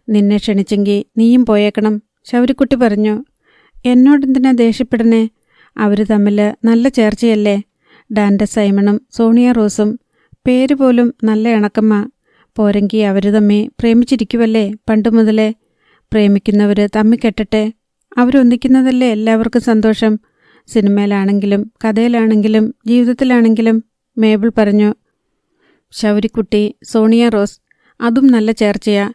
"നിന്നെ ക്ഷണിച്ചെങ്കിൽ നീയും പോയേക്കണം," ശൗരിക്കുട്ടി പറഞ്ഞു. "എന്നോടെന്തിനാ ദേഷ്യപ്പെടണേ? അവർ തമ്മിൽ നല്ല ചേർച്ചയല്ലേ. ഡാൻഡസ് സൈമണും സോണിയ റോസും. പേര് പോലും നല്ല ഇണക്കമ്മ. പോരെങ്കിൽ അവർ തമ്മിൽ പ്രേമിച്ചിരിക്കുവല്ലേ പണ്ട് മുതലേ. പ്രേമിക്കുന്നവർ തമ്മിൽ കെട്ടട്ടെ. അവരൊന്നിക്കുന്നതല്ലേ എല്ലാവർക്കും സന്തോഷം. സിനിമയിലാണെങ്കിലും കഥയിലാണെങ്കിലും ജീവിതത്തിലാണെങ്കിലും," മേബിൾ പറഞ്ഞു. "ശൗരിക്കുട്ടി, സോണിയ റോസ്, അതും നല്ല ചേർച്ചയാ.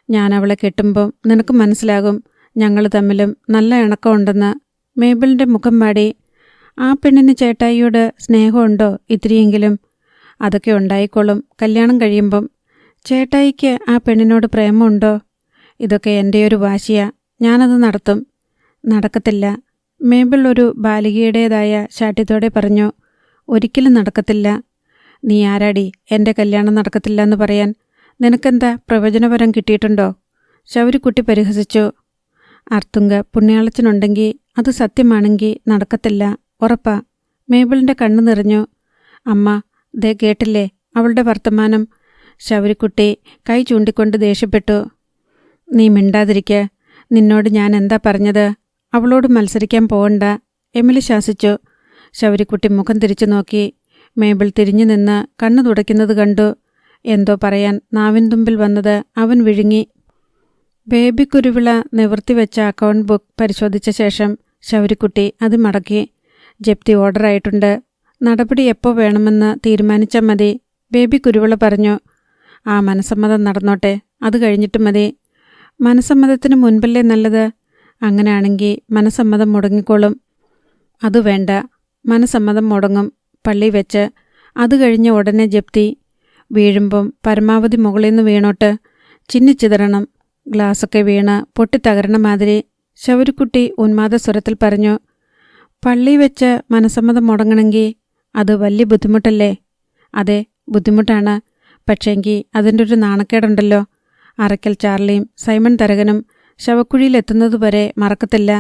ഞാൻ അവളെ കെട്ടുമ്പം നിനക്ക് മനസ്സിലാകും ഞങ്ങൾ തമ്മിലും നല്ല ഇണക്കമുണ്ടെന്ന്." മേബിളിൻ്റെ മുഖം വാടി. "ആ പെണ്ണിന് ചേട്ടായിയോട് സ്നേഹമുണ്ടോ ഇത്തിരിയെങ്കിലും?" "അതൊക്കെ ഉണ്ടായിക്കോളും കല്യാണം കഴിയുമ്പം." "ചേട്ടായിക്ക് ആ പെണ്ണിനോട് പ്രേമമുണ്ടോ?" "ഇതൊക്കെ എൻ്റെയൊരു വാശിയാ. ഞാനത് നടത്തും." "നടക്കത്തില്ല," മേബിൾ ഒരു ബാലികയുടേതായ ശാഠ്യത്തോടെ പറഞ്ഞു. "ഒരിക്കലും നടക്കത്തില്ല." "നീ ആരാടി എൻ്റെ കല്യാണം നടക്കത്തില്ല എന്ന് പറയാൻ? നിനക്കെന്താ പ്രവചനപരം കിട്ടിയിട്ടുണ്ടോ?" ശൗരിക്കുട്ടി പരിഹസിച്ചു. അർത്തുങ്ക പുണ്യാളച്ചനുണ്ടെങ്കിൽ അത് സത്യമാണെങ്കിൽ നടക്കത്തില്ല, ഉറപ്പാ. മേബിളിൻ്റെ കണ്ണു നിറഞ്ഞു. അമ്മ, ദേ കേട്ടില്ലേ അവളുടെ വർത്തമാനം? ശൗരിക്കുട്ടി കൈ ചൂണ്ടിക്കൊണ്ട് ദേഷ്യപ്പെട്ടു. നീ മിണ്ടാതിരിക്ക. നിന്നോട് ഞാൻ എന്താ പറഞ്ഞത്? അവളോട് മത്സരിക്കാൻ പോകണ്ട, എമിലി ശാസിച്ചു. ശൗരിക്കുട്ടി മുഖം തിരിച്ചു നോക്കി. മേബിൾ തിരിഞ്ഞു നിന്ന് കണ്ണു തുടയ്ക്കുന്നത് കണ്ടു. എന്തോ പറയാൻ നാവിൻ തുമ്പിൽ വന്നത് അവൻ വിഴുങ്ങി. ബേബി കുരുവിള നിവർത്തിവെച്ച അക്കൗണ്ട് ബുക്ക് പരിശോധിച്ച ശേഷം ശൗരിക്കുട്ടി അത് മടക്കി. ജപ്തി ഓർഡറായിട്ടുണ്ട്. നടപടി എപ്പോൾ വേണമെന്ന് തീരുമാനിച്ചാൽ മതി, ബേബി കുരുവിള പറഞ്ഞു. ആ, മനസ്സമ്മതം നടന്നോട്ടെ, അത് കഴിഞ്ഞിട്ട് മതി. മനസ്സമ്മതത്തിന് മുൻപല്ലേ നല്ലത്? അങ്ങനെയാണെങ്കിൽ മനസ്സമ്മതം മുടങ്ങിക്കോളും. അത് വേണ്ട, മനസ്സമ്മതം മുടങ്ങും പള്ളി വെച്ച്. അത് കഴിഞ്ഞ് ഉടനെ ജപ്തി. വീഴുമ്പം പരമാവധി മുകളിൽ നിന്ന് വീണോട്ട്, ചിന്നിച്ചിതറണം, ഗ്ലാസൊക്കെ വീണ് പൊട്ടിത്തകരണ മാതിരി, ശൗരിക്കുട്ടി ഉന്മാദസ്വരത്തിൽ പറഞ്ഞു. പള്ളി വെച്ച് മനസ്സമ്മതം മുടങ്ങണമെങ്കിൽ അത് വലിയ ബുദ്ധിമുട്ടല്ലേ? അതെ, ബുദ്ധിമുട്ടാണ്. പക്ഷേങ്കിൽ അതിൻ്റെ ഒരു നാണക്കേടുണ്ടല്ലോ. അറയ്ക്കൽ ചാർലിയും സൈമൺ തരകനും ശവക്കുഴിയിലെത്തുന്നതുവരെ മറക്കത്തില്ല.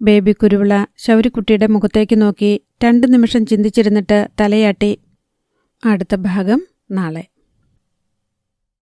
ബേബി കുരുവിള ശൗരിക്കുട്ടിയുടെ മുഖത്തേക്ക് നോക്കി 2 നിമിഷം ചിന്തിച്ചിരുന്നിട്ട് തലയാട്ടി. അടുത്ത ഭാഗം നാളെ.